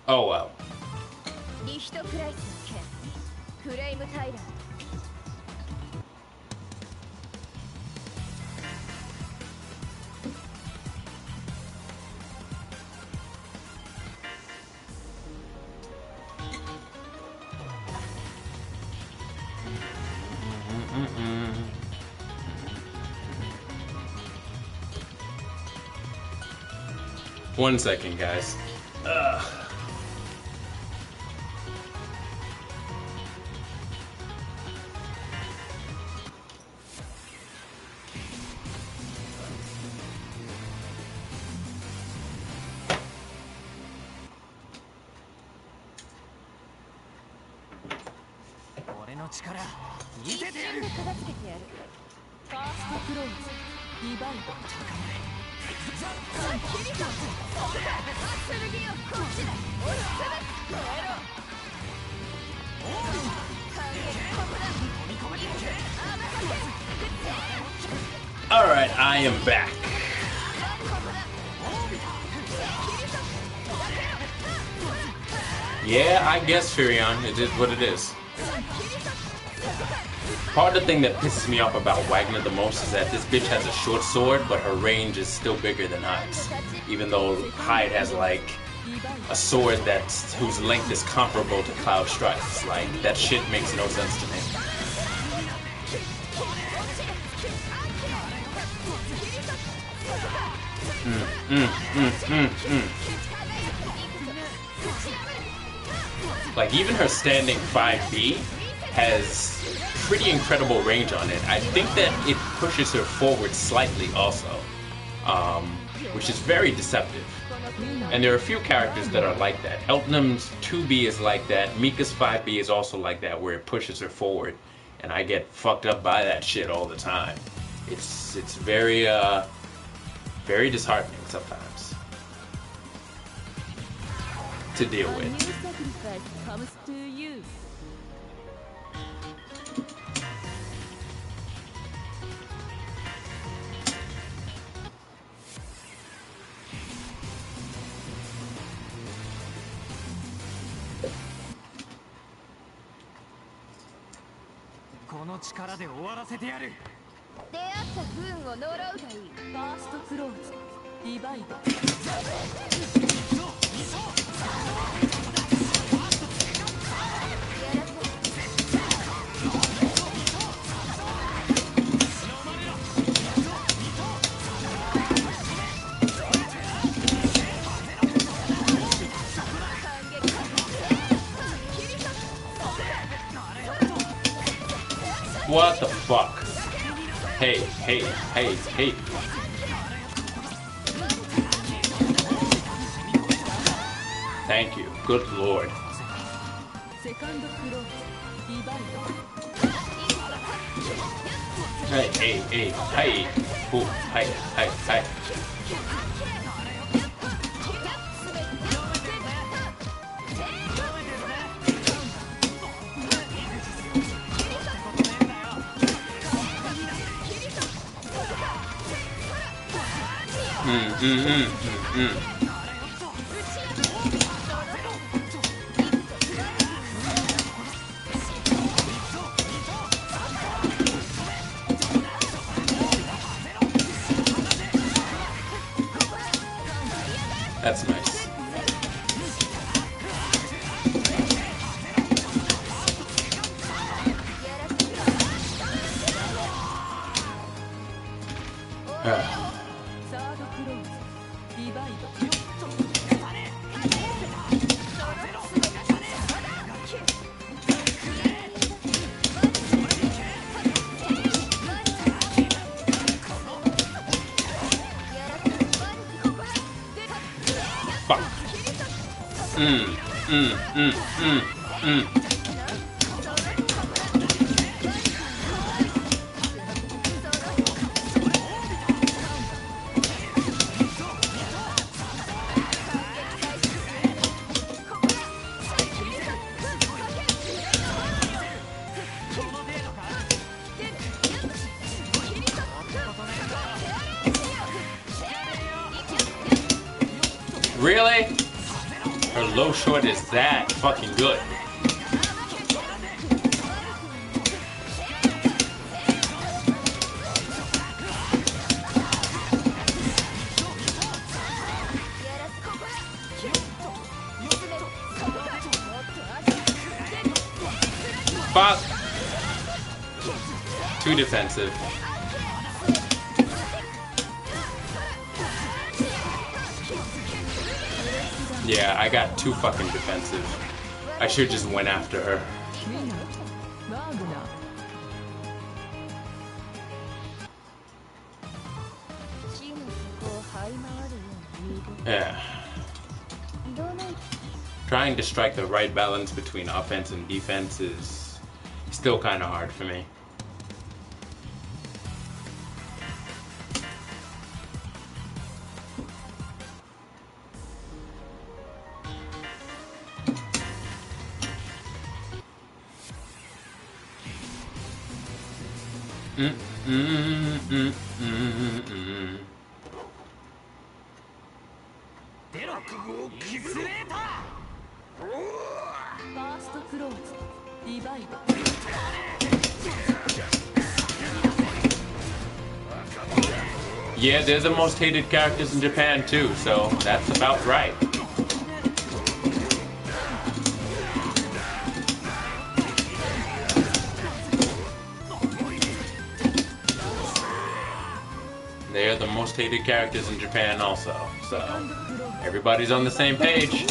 C: Oh well. One second, guys.
A: の力見
B: 一瞬で
A: せてやる。
B: 片付けてやる。ファーストクローズリバイド。キリト剣をこっちだ。追い詰め燃えろ。反撃ここだ。アーム発見。
C: Alright, I am back. Yeah, I guess Furion, it is what it is. Part of the thing that pisses me off about Wagner the most is that this bitch has a short sword, but her range is still bigger than Hyde's. Even though Hyde has like a sword whose length is comparable to Cloud Strike's. Like, that shit makes no sense to me. Like, even her standing 5B has pretty incredible range on it. I think that it pushes her forward slightly also, which is very deceptive. And there are a few characters that are like that. Eltonum's 2B is like that. Mika's 5B is also like that, where it pushes her forward. And I get fucked up by that shit all the time. It's very, very disheartening sometimes to deal with.
B: New sacrifice comes to you.
A: この力で終わらせてやる。
B: 出会った不運を呪うがいい。ファーストクローズリバイド。
C: What the fuck? Hey, hey, hey, hey. Thank you. Good lord. Hey, hey, hey, hey. Ooh, hey, hey, hey. That's nice. Fuck. Really? Her low short is that fucking good. Fuck. Too defensive. Yeah, I got too fucking defensive. I should just went after her. Yeah. Trying to strike the right balance between offense and defense is still kind of hard for me. Yeah, they're the most hated characters in Japan too, so that's about right. They are the most hated characters in Japan also, so everybody's on the same page.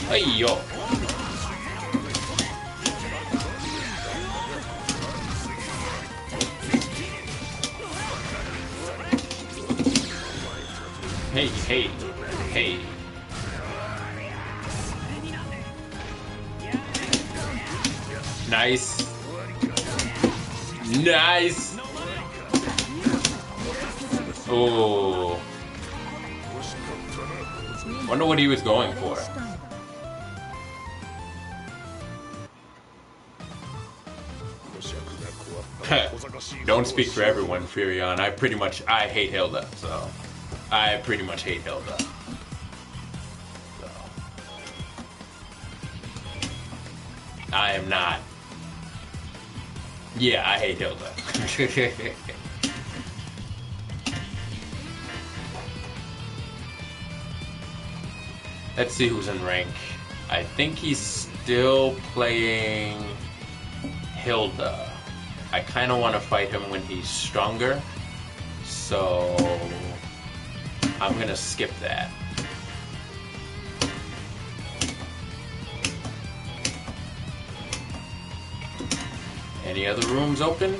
C: Hey yo. Hey, hey, hey. Nice. Nice. Oh. Wonder what he was going for. Don't speak for everyone, Furion. I hate Hilda, so I pretty much hate Hilda. So I am not. Yeah, I hate Hilda. Let's see who's in rank. I think he's still playing Hilda. I kind of want to fight him when he's stronger, so I'm going to skip that. Any other rooms open?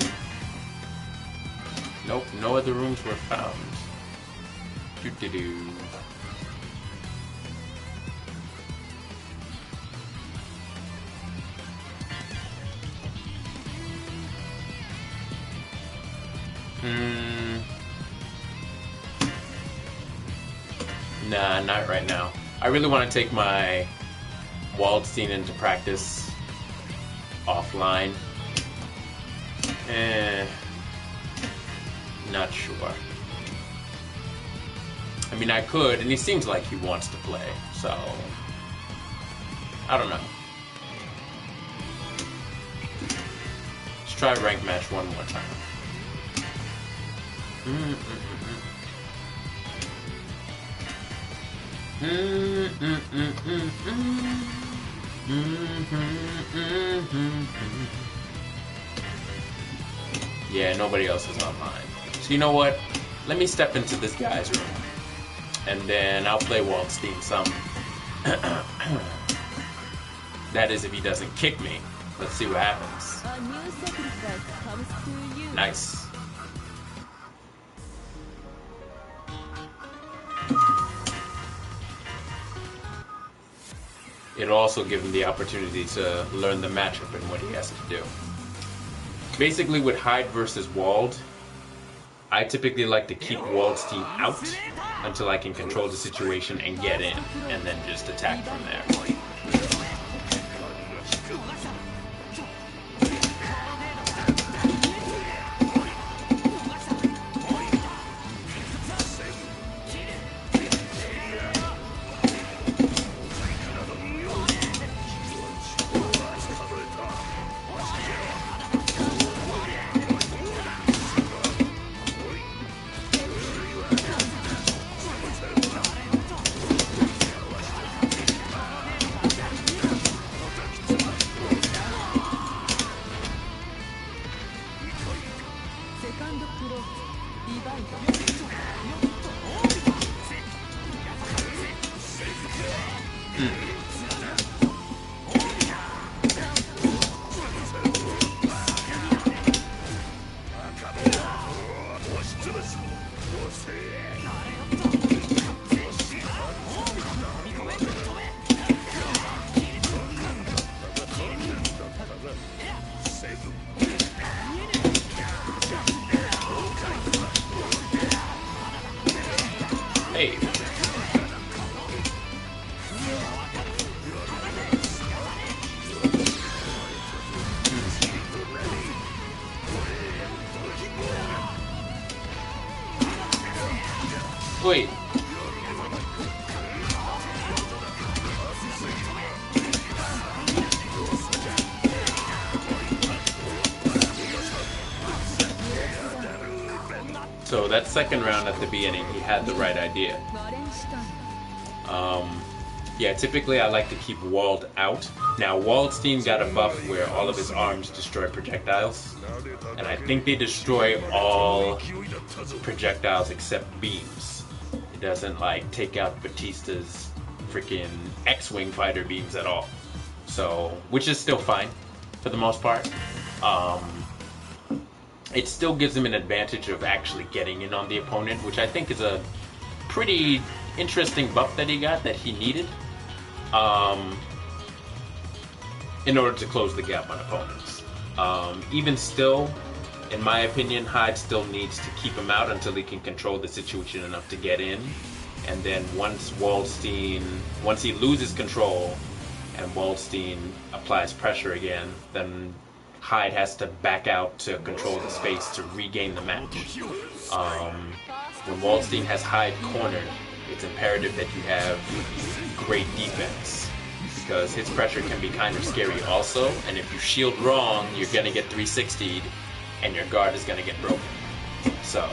C: Nope, no other rooms were found. Doo-doo-doo. Nah, not right now. I really want to take my Waldstein into practice offline. Not sure. I mean, I could, and he seems like he wants to play, so I don't know. Let's try rank match one more time. Yeah, nobody else is online. So you know what? Let me step into this guy's room, and then I'll play Waldstein some. That is if he doesn't kick me. Let's see what happens.
B: A new sacrifice comes to you.
C: Nice. It'll also give him the opportunity to learn the matchup and what he has to do. Basically, with Hyde versus Wald, I typically like to keep Waldstein out until I can control the situation and get in, and then just attack from there. Hey. Wait. So that second round at the beginning, he had the right idea. Yeah, typically I like to keep Walled out. Now, Waldstein got a buff where all of his arms destroy projectiles. And I think they destroy all projectiles except beams. It doesn't, like, take out Batista's freaking X-Wing fighter beams at all. So, which is still fine, for the most part. It still gives him an advantage of actually getting in on the opponent, which I think is a pretty interesting buff that he got, that he needed. In order to close the gap on opponents. Even still, in my opinion, Hyde still needs to keep him out until he can control the situation enough to get in. And then once he loses control and Waldstein applies pressure again, then Hyde has to back out to control the space to regain the match. When Waldstein has Hyde cornered, it's imperative that you have great defense, because his pressure can be kind of scary also, and if you shield wrong, you're going to get 360'd, and your guard is going to get broken. So...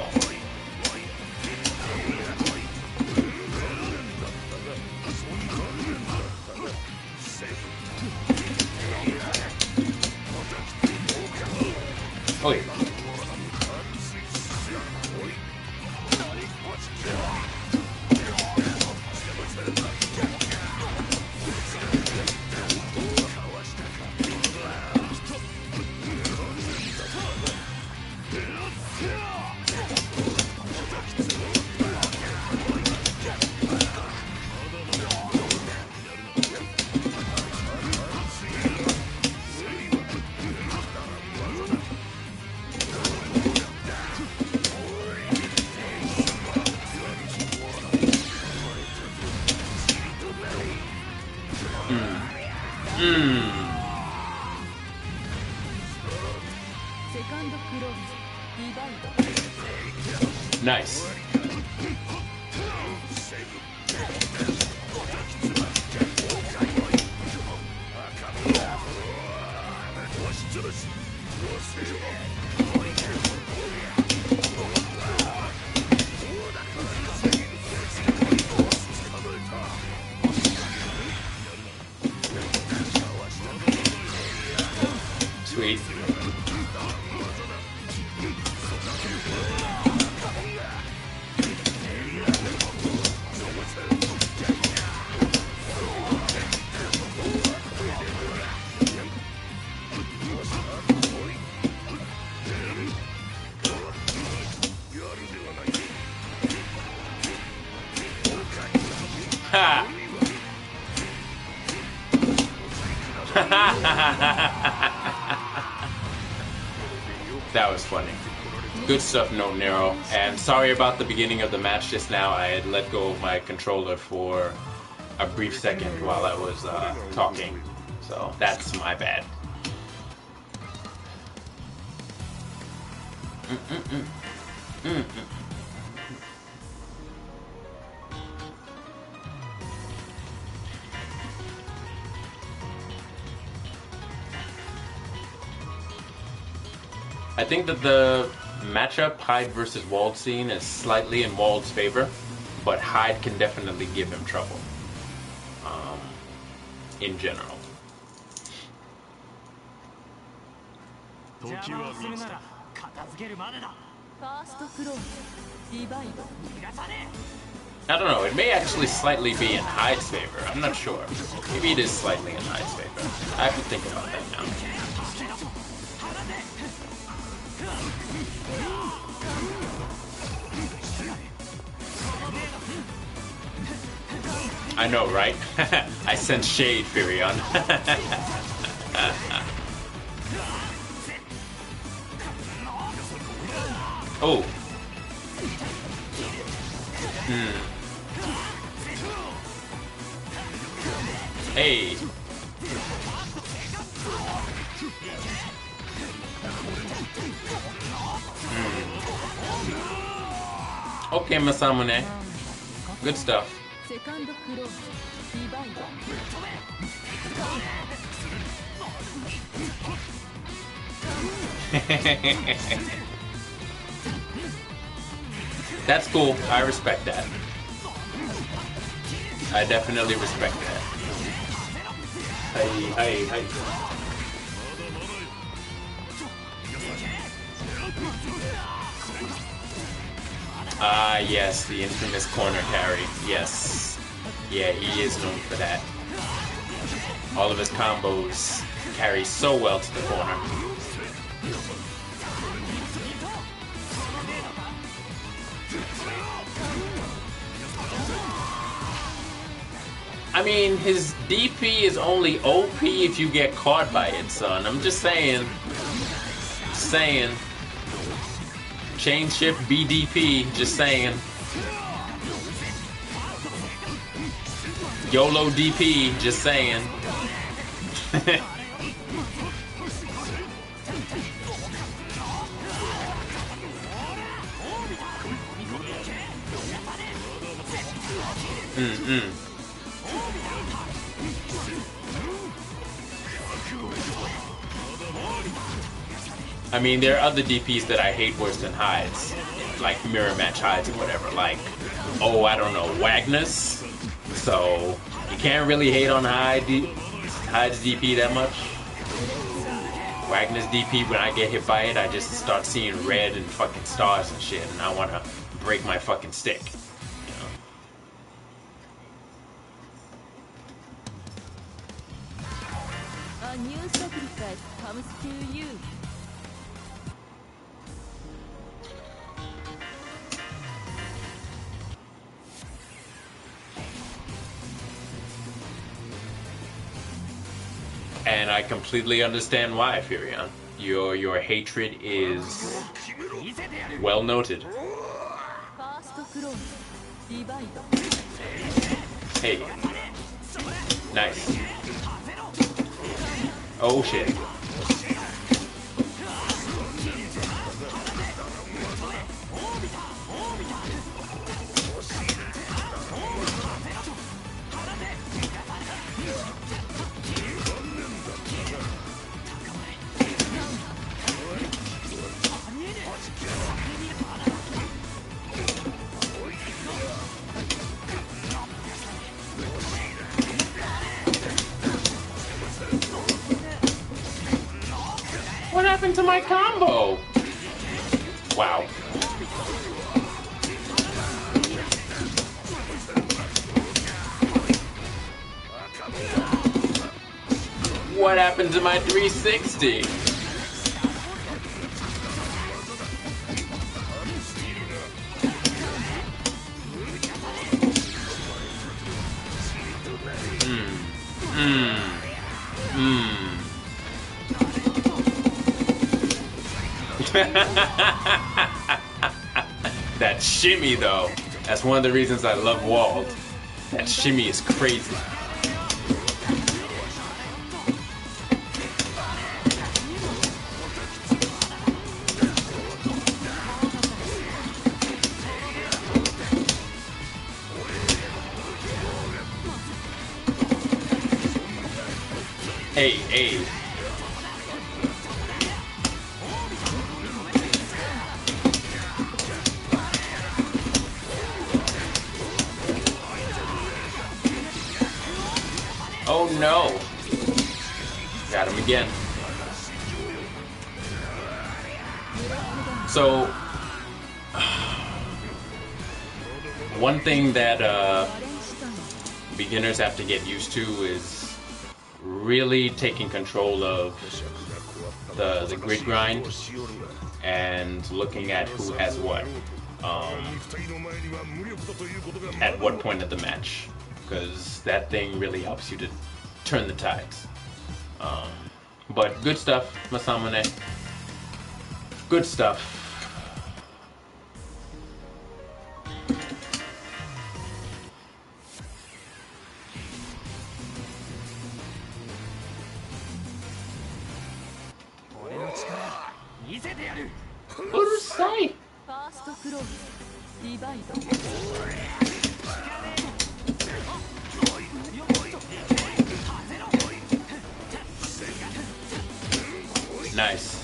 C: Oh, yeah. Nice. Sweet. Ha! That was funny. Good stuff, No Nero. And sorry about the beginning of the match just now. I had let go of my controller for a brief second while I was talking. So that's my bad. I think that the matchup, Hyde versus Waldstein, is slightly in Wald's favor, but Hyde can definitely give him trouble, in general. I don't know, it may actually slightly be in Hyde's favor. I'm not sure. Maybe it is slightly in Hyde's favor. I have to think about that now. I know, right? I sense shade, Furion. Oh. Hey. Okay, Masamune. Good stuff.
B: セカンドクローズディバイド
C: That's cool. I respect that. I definitely respect that. Hey. Ah, yes, the infamous corner carry. Yes. Yeah, he is known for that. All of his combos carry so well to the corner. I mean, his DP is only OP if you get caught by it, son. I'm just saying. Chain shift BDP, just saying. YOLO DP, just saying. I mean, there are other DPs that I hate worse than Hyde's, like mirror match Hyde's or whatever. Like, oh, I don't know, Wagner's. So you can't really hate on Hyde's DP that much. Wagner's DP, when I get hit by it, I just start seeing red and fucking stars and shit, and I want to break my fucking stick. You know?
B: A new sacrifice comes to you.
C: And I completely understand why, Furion. Your hatred is well noted. Hey. Nice. Oh shit. What happened to my combo? Wow. What happened to my 360? That shimmy, though. That's one of the reasons I love Wald. That shimmy is crazy. Hey. Oh no! Got him again. So, One thing that beginners have to get used to is really taking control of the grid grind and looking at who has what at what point of the match, because that thing really helps you to turn the tides. But good stuff, Masamune. Good stuff. Urusai.
B: ファーストクローズディバイド
C: Nice.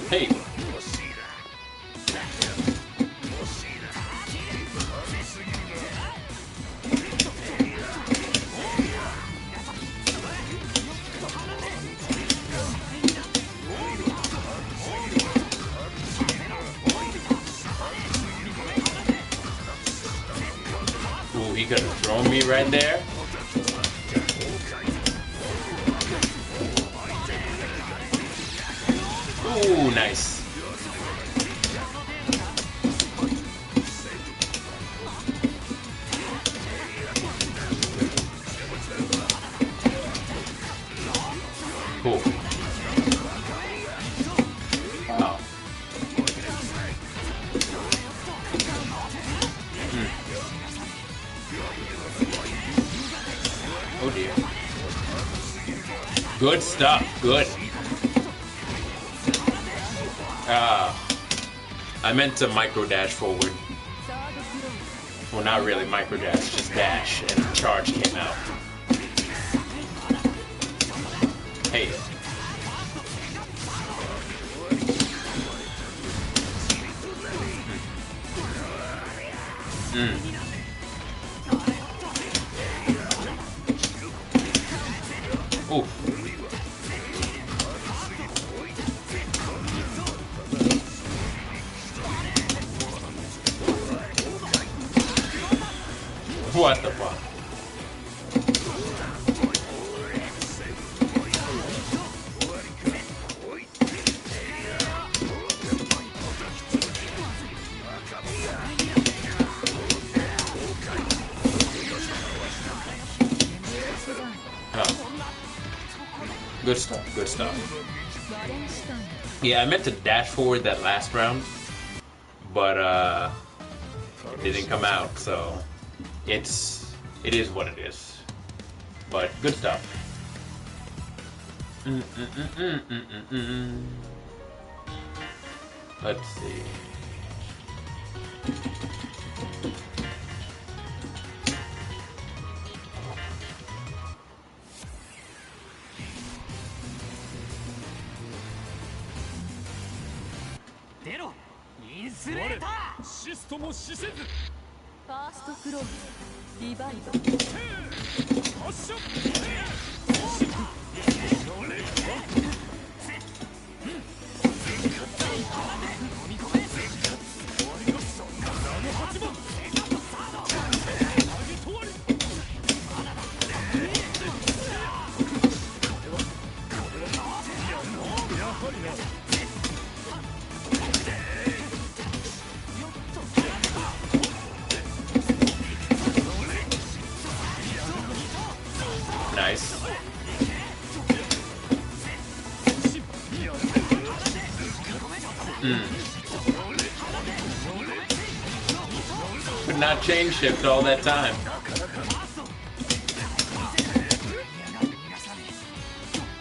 C: Hey. Ooh, he could have thrown me right there. Ooh, nice. Cool. Wow. Oh dear. Good stuff. Good. I meant to micro dash forward. Well, not really micro dash, just dash, and charge came out. Hey. Ooh. What the fuck? Good stuff, good stuff. Yeah, I meant to dash forward that last round, but it didn't come out, so it is what it is. But good stuff. Let's see.
B: ファーストクローズディバイド
C: Nice. Could not chain shift all that time.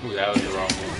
C: Ooh, that was the wrong move.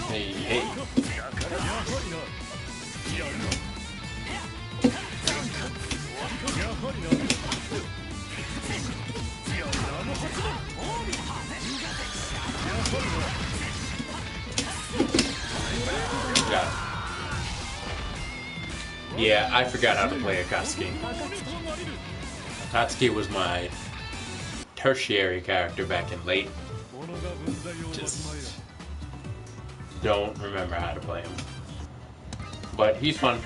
C: Hey, hey. Yeah, I forgot how to play Akatsuki. Akatsuki was my tertiary character back in late. Just don't remember how to play him. But he's fun.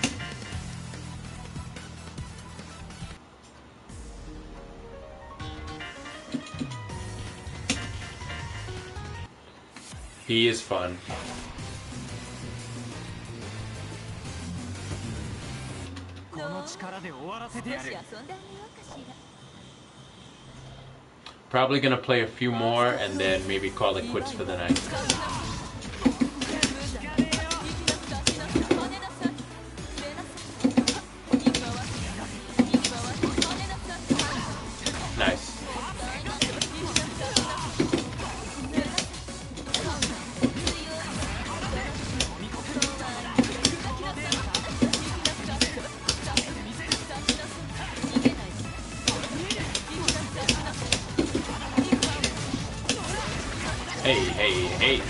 C: He is fun. Probably gonna play a few more and then maybe call it quits for the night. Nice. Hey, hey, hey.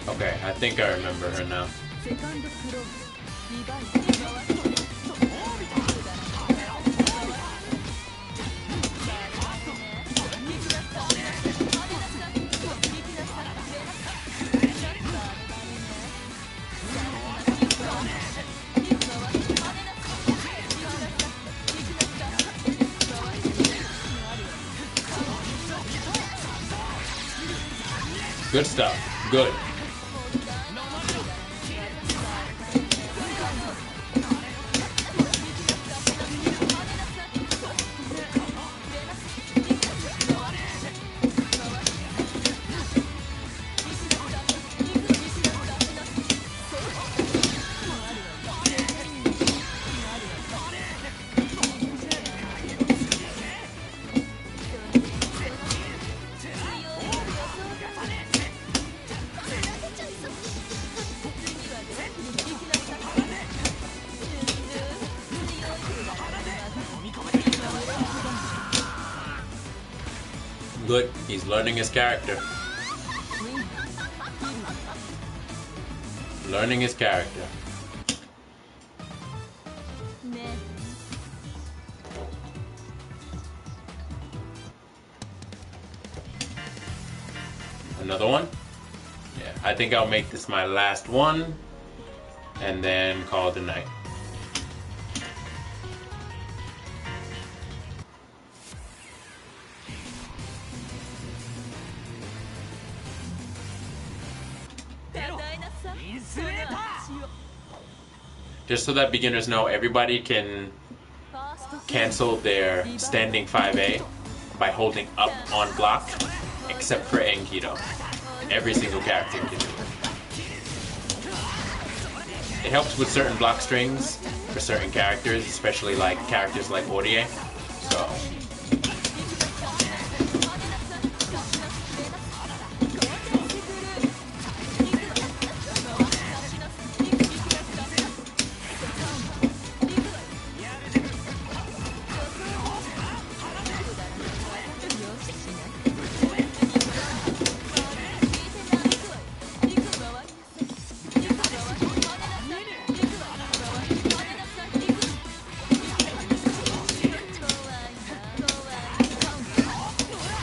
C: Okay, I think I remember her now. Good stuff. Good. Good. He's learning his character. Learning his character. Another one? Yeah, I think I'll make this my last one and then call it a night. Just so that beginners know, everybody can cancel their standing 5A by holding up on block, except for Enkido. Every single character can do it. It helps with certain block strings for certain characters, especially like characters like Orie. So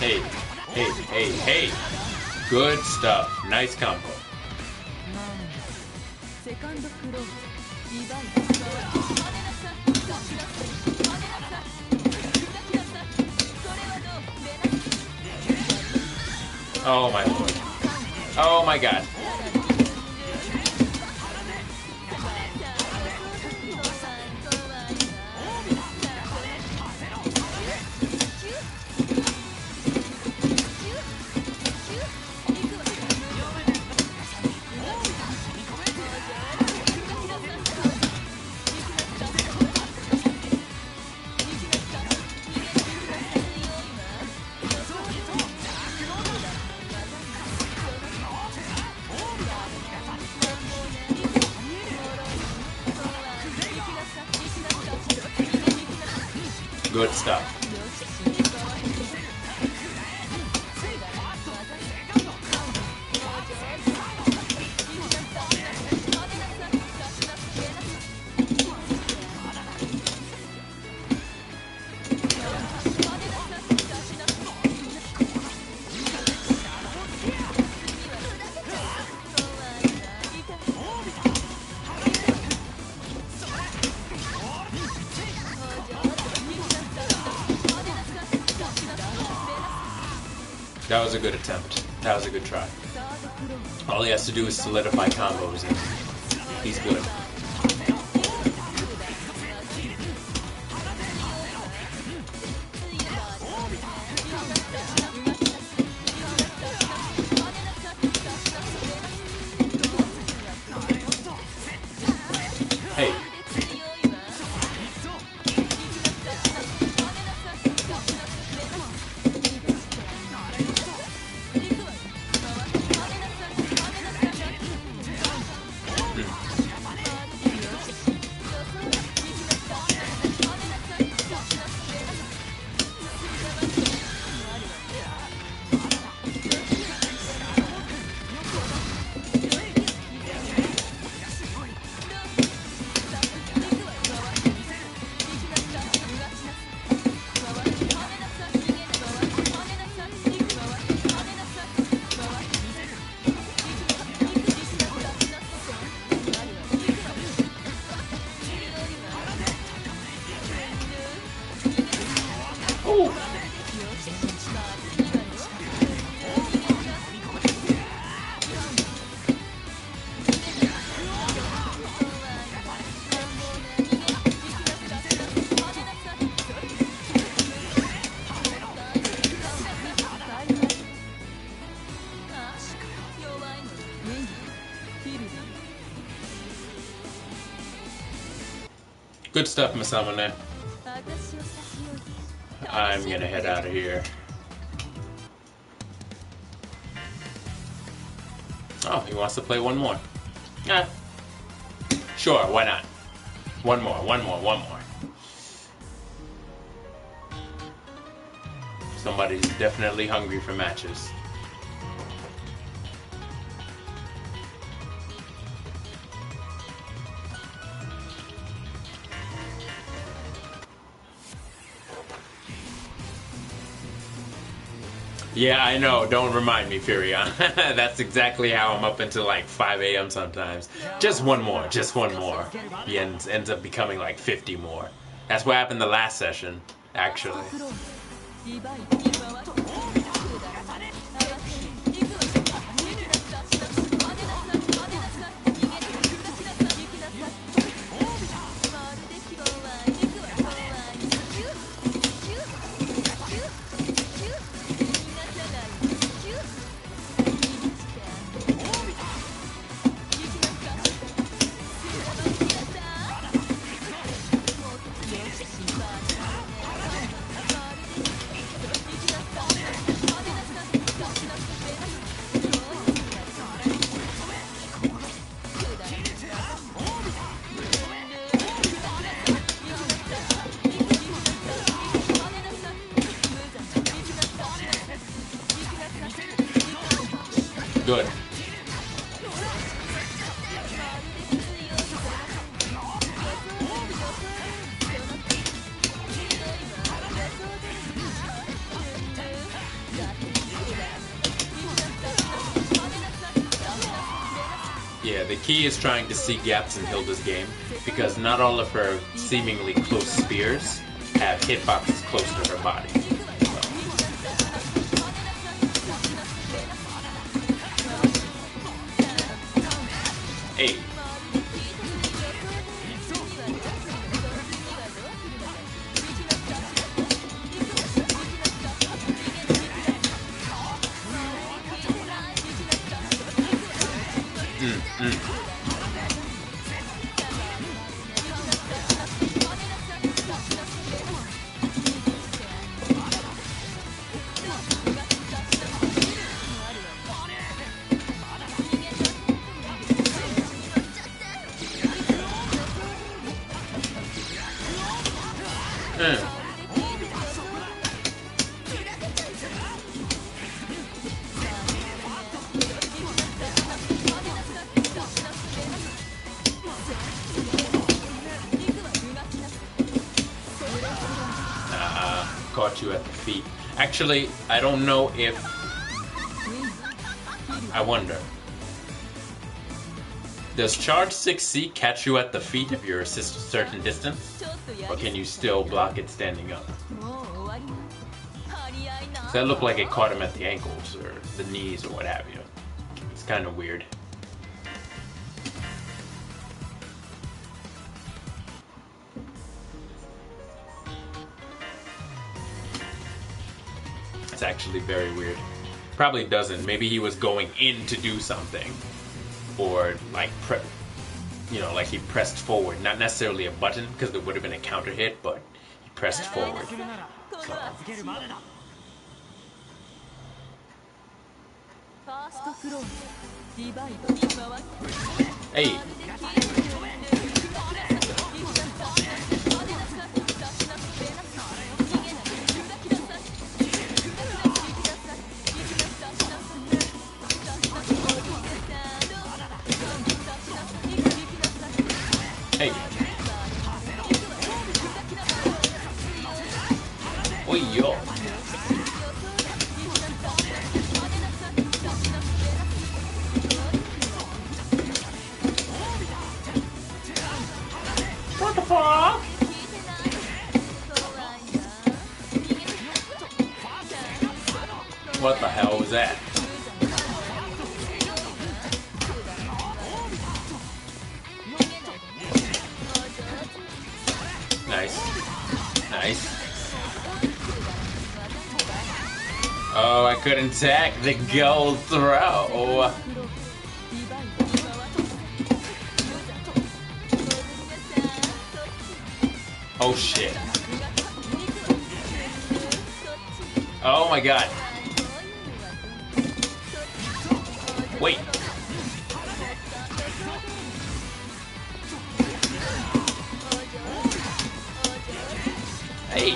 C: Hey, hey, hey, hey. Good stuff. Nice combo.
B: セカンドクローズリバイブ
C: Oh my lord. Oh my god. Good stuff. That was a good attempt. That was a good try. All he has to do is solidify combos and he's good. Hey. Good stuff, Masamune. I'm gonna head out of here. Oh, he wants to play one more. Sure, why not? One more. Somebody's definitely hungry for matches. Yeah, I know. Don't remind me, Furion. That's exactly how I'm up until like 5 a.m. sometimes. Just one more. He ends up becoming like 50 more. That's what happened the last session, actually. Good. Yeah, the key is trying to see gaps in Hilda's game, because not all of her seemingly close spears have hitboxes close to her body. Hey. Caught you at the feet. Actually, I don't know if... I wonder. Does charge 6C catch you at the feet if you're a certain distance? Or can you still block it standing up? Does that look like it caught him at the ankles or the knees or what have you? It's kind of weird. It's actually very weird. Probably doesn't. Maybe he was going in to do something. Or like, like he pressed forward. Not necessarily a button, because there would have been a counter hit, but he pressed forward. So. Hey. Hey. Oi, yo. What the fuck? What the hell was that? Nice. Nice. Oh, I couldn't tag the gold throw. Oh shit. Oh my god. Wait. Hey.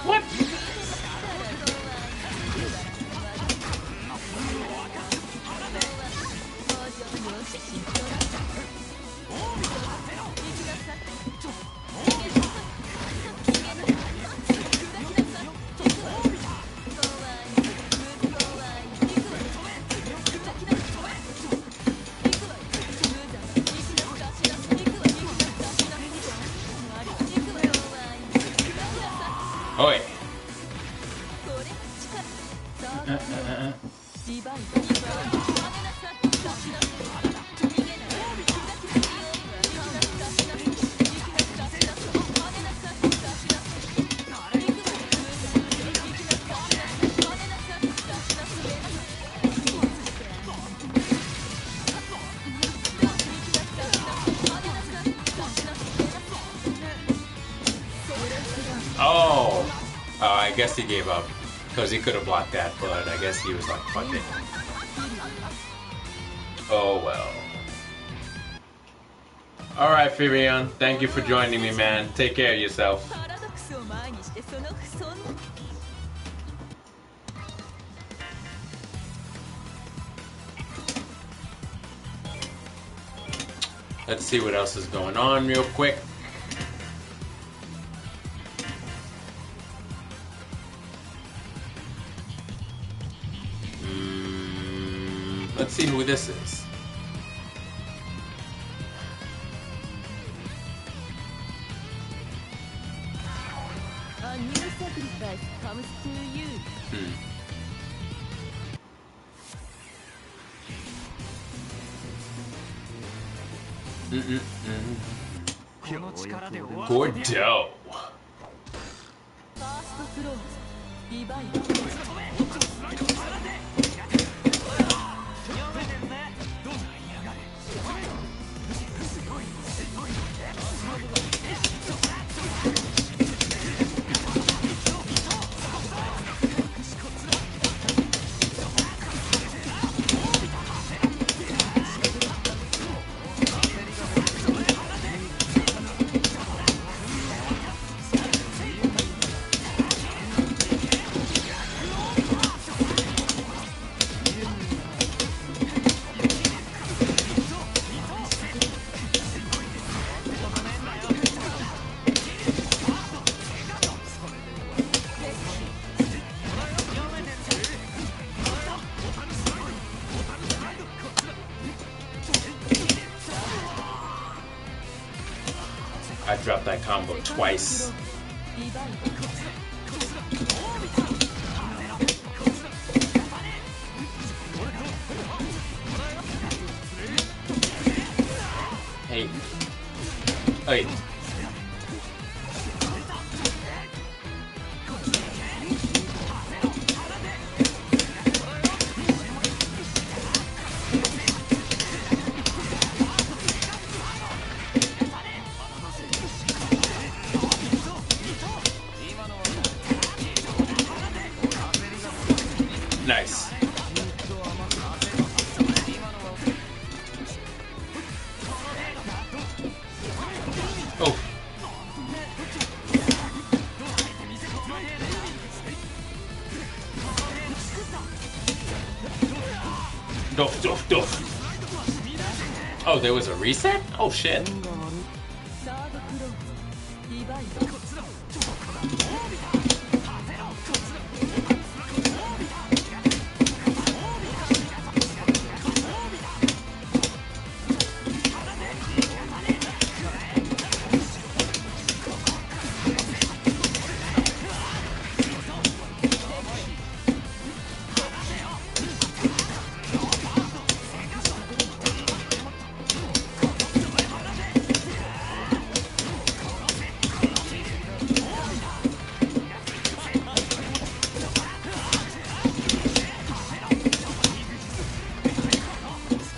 C: What? Oi. Oh, I guess he gave up because he could have blocked that, but I guess he was like, fuck it. Oh well. Alright, Firion. Thank you for joining me, man. Take care of yourself.
B: パラドクスを前にしてそのそんな
C: Let's see what else is going on real quick. Let's see who this is.
B: A new sacrifice comes to you.
C: Gordo.
B: First throws. Divide.
C: I dropped that combo twice. Hey. Wait. Nice. Oh. Doof, doof, doof. Oh, there was a reset? Oh, shit.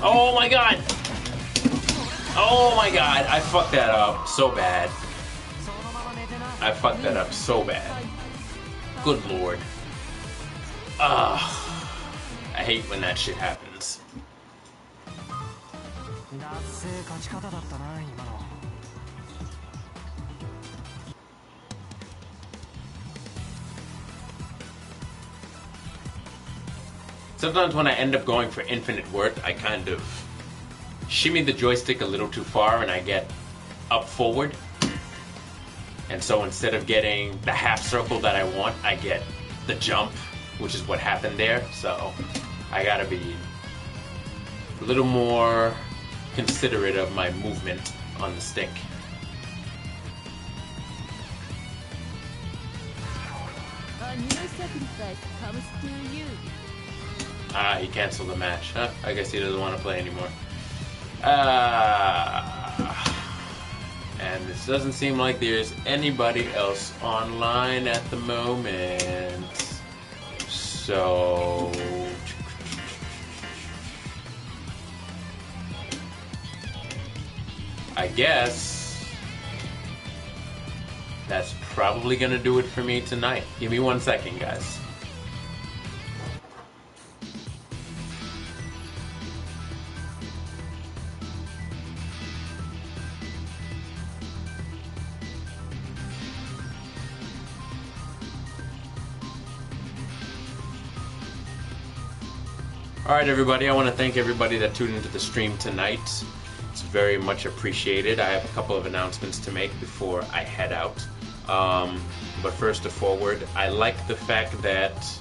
C: Oh my god! Oh my god, I fucked that up so bad. I fucked that up so bad. Good lord. I hate when that shit happens. Sometimes when I end up going for infinite worth, I kind of shimmy the joystick a little too far and I get up forward. And so instead of getting the half circle that I want, I get the jump, which is what happened there. So I gotta be a little more considerate of my movement on the stick.
B: A new sacrifice comes to you.
C: Ah, he canceled the match. Huh? I guess he doesn't want to play anymore. And this doesn't seem like there's anybody else online at the moment. So... I guess that's probably gonna do it for me tonight. Give me 1 second, guys. Alright everybody, I want to thank everybody that tuned into the stream tonight. It's very much appreciated. I have a couple of announcements to make before I head out. But first and forward, I like the fact that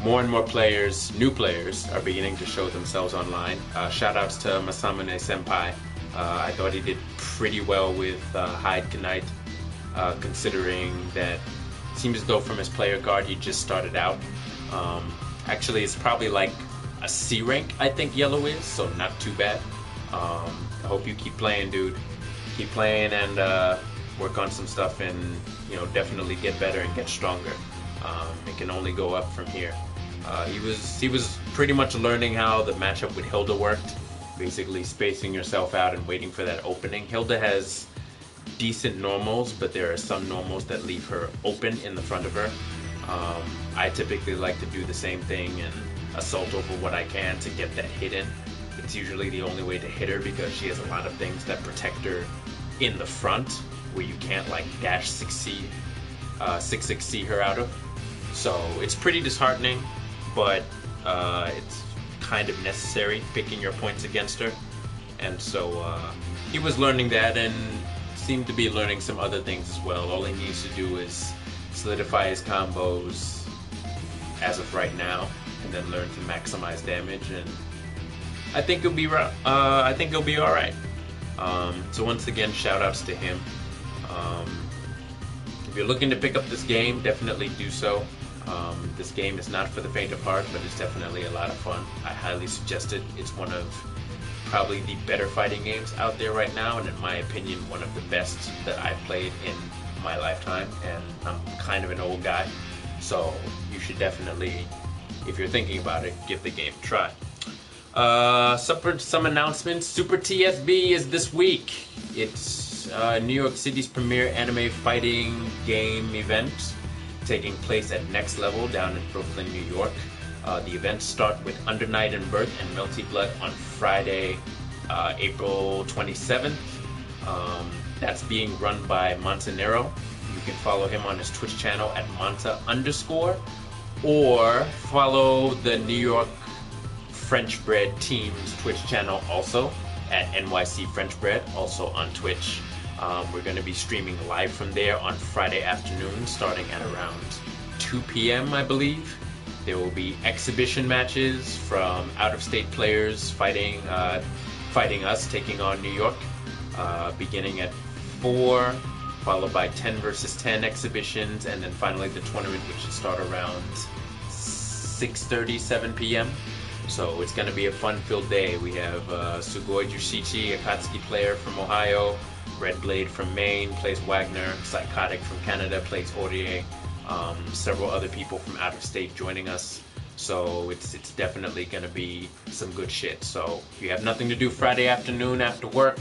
C: more and more players, new players, are beginning to show themselves online. Shoutouts to Masamune Senpai. I thought he did pretty well with Hyde Knight, considering that it seems as though from his player card he just started out. Actually, it's probably like a C rank, I think Yellow is, so not too bad. I hope you keep playing, dude. Keep playing and work on some stuff, and definitely get better and get stronger. It can only go up from here. He was pretty much learning how the matchup with Hilda worked, basically spacing yourself out and waiting for that opening. Hilda has decent normals, but there are some normals that leave her open in the front of her. I typically like to do the same thing and assault over what I can to get that hit in. It's usually the only way to hit her because she has a lot of things that protect her in the front where you can't like dash 6-6C her out of. So it's pretty disheartening, but it's kind of necessary picking your points against her. And so he was learning that and seemed to be learning some other things as well. All he needs to do is solidify his combos as of right now, and then learn to maximize damage, and I think he'll be all right. So once again, shout outs to him. If you're looking to pick up this game, definitely do so. This game is not for the faint of heart, but it's definitely a lot of fun. I highly suggest it. It's one of probably the better fighting games out there right now, and in my opinion, one of the best that I've played in my lifetime, and I'm kind of an old guy, so you should definitely, if you're thinking about it, give the game a try. Some announcements. Super TSB is this week. It's New York City's premier anime fighting game event, taking place at Next Level down in Brooklyn, New York. The events start with Under Night and Birth and Melty Blood on Friday, April 27th. That's being run by Montanero. You can follow him on his Twitch channel at Monta_, or follow the New York French Bread team's Twitch channel also at NYC French Bread, also on Twitch. We're going to be streaming live from there on Friday afternoon, starting at around 2 p.m. I believe. There will be exhibition matches from out-of-state players fighting us, taking on New York, beginning at 4, followed by 10 versus 10 exhibitions, and then finally the tournament, which should start around 6:30, 7 p.m. So it's going to be a fun-filled day. We have Sugoi Jushichi, a Akatsuki player from Ohio, Red Blade from Maine plays Wagner, Psychotic from Canada plays Aurier, several other people from out of state joining us. So it's definitely going to be some good shit. So if you have nothing to do Friday afternoon after work,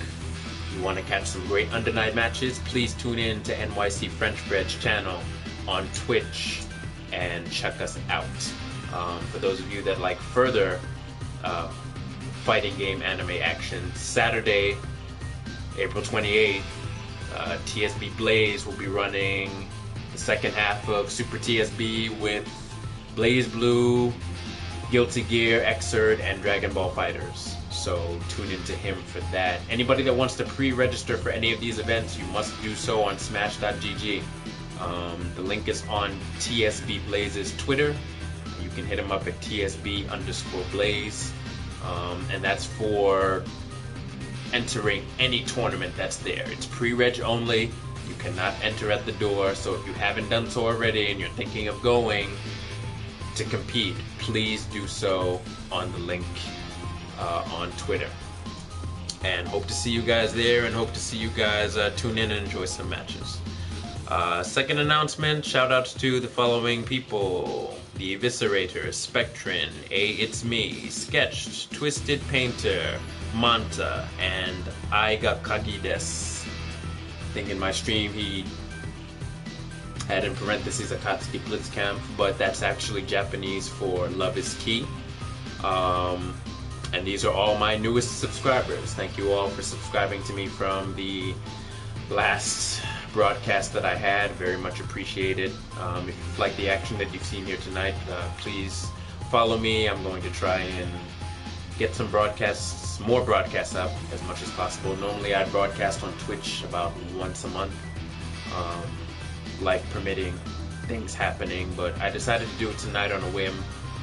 C: you want to catch some great Under Night matches, please tune in to NYC French Bread's channel on Twitch and check us out. For those of you that like further fighting game anime action, Saturday, April 28th, TSB Blaze will be running the second half of Super TSB with Blaze Blue, Guilty Gear, Xrd, and Dragon Ball Fighters. So tune into him for that. Anybody that wants to pre-register for any of these events, you must do so on smash.gg. The link is on TSB Blaze's Twitter. You can hit him up at TSB_Blaze. And that's for entering any tournament that's there. It's pre-reg only. You cannot enter at the door. So if you haven't done so already and you're thinking of going to compete, please do so on the link on Twitter. And hope to see you guys there, and hope to see you guys tune in and enjoy some matches. Second announcement, shout outs to the following people: The Eviscerator, Spectrin, It's Me, Sketched, Twisted Painter, Manta, and I got Kagi des. I think in my stream he had in parentheses Akatsuki Blitzcamp, but that's actually Japanese for Love is Key. And these are all my newest subscribers. Thank you all for subscribing to me from the last broadcast that I had. Very much appreciated. If you like the action that you've seen here tonight, please follow me. I'm going to try and get some broadcasts, more broadcasts up as much as possible. Normally I broadcast on Twitch about once a month, life permitting, things happening, but I decided to do it tonight on a whim.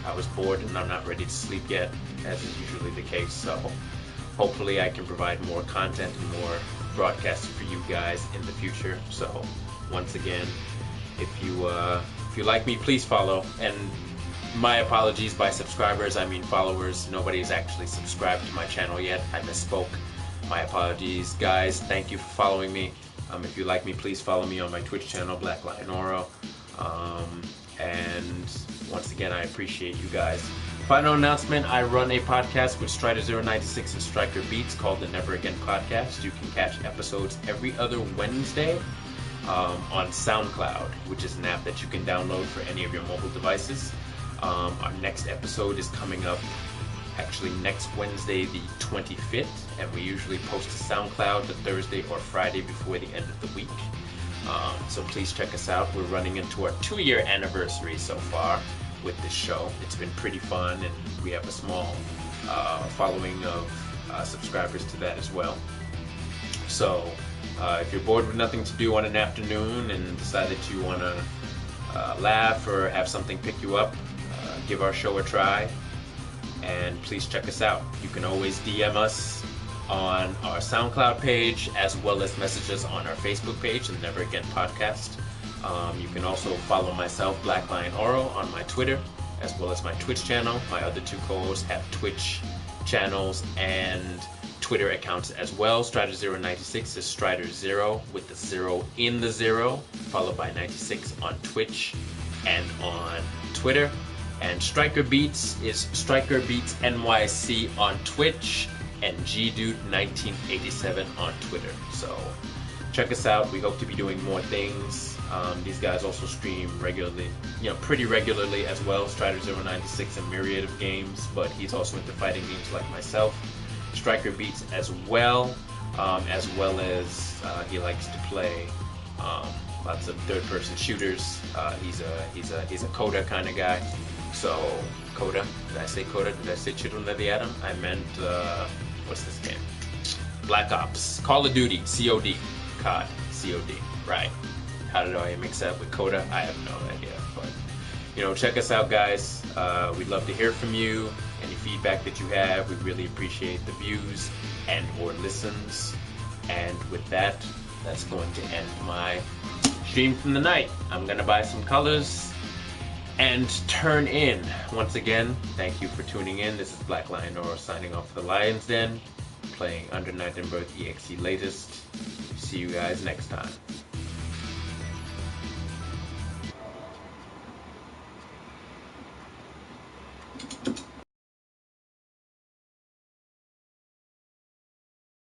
C: I was bored and I'm not ready to sleep yet, as is usually the case, so hopefully I can provide more content and more broadcasts for you guys in the future. So once again, if you like me, please follow. And my apologies by subscribers, I mean followers. Nobody's actually subscribed to my channel yet. I misspoke. My apologies, guys. Thank you for following me. If you like me, please follow me on my Twitch channel, Black Lion Oro. And once again, I appreciate you guys. Final announcement, I run a podcast with Strider096 and Striker Beats called the Never Again Podcast. You can catch episodes every other Wednesday on SoundCloud, which is an app that you can download for any of your mobile devices. Our next episode is coming up actually next Wednesday, the 25th, and we usually post to SoundCloud the Thursday or Friday before the end of the week. So please check us out. We're running into our 2-year anniversary so far with this show. It's been pretty fun, and we have a small following of subscribers to that as well. So if you're bored with nothing to do on an afternoon and decide that you want to laugh or have something pick you up, give our show a try, and please check us out. You can always DM us on our SoundCloud page, as well as message us on our Facebook page, the Never Again Podcast. You can also follow myself, Black Lion Oro, on my Twitter, as well as my Twitch channel. My other two co-hosts have Twitch channels and Twitter accounts as well. Strider096 is Strider0 with the 0 in the 0, followed by 96 on Twitch and on Twitter. And Striker Beats is Striker Beats NYC on Twitch and GDude1987 on Twitter. So check us out. We hope to be doing more things. These guys also stream regularly, pretty regularly as well. Strider096 a myriad of games, but he's also into fighting games like myself. Striker Beats as well as he likes to play lots of third-person shooters. He's a Coda kind of guy. So Coda, did I say Coda? Did I say Children of the Atom? I meant what's this game? Black Ops, Call of Duty, COD, COD, COD. Right? How did I mix that with Coda? I have no idea. But check us out, guys. We'd love to hear from you. Any feedback that you have, we really appreciate the views and or listens. And with that, that's going to end my stream from the night. I'm gonna buy some colors and turn in. Once again, thank you for tuning in. This is Black Lion Oro signing off for the Lion's Den, playing Under Night and Birth EXE latest. See you guys next time.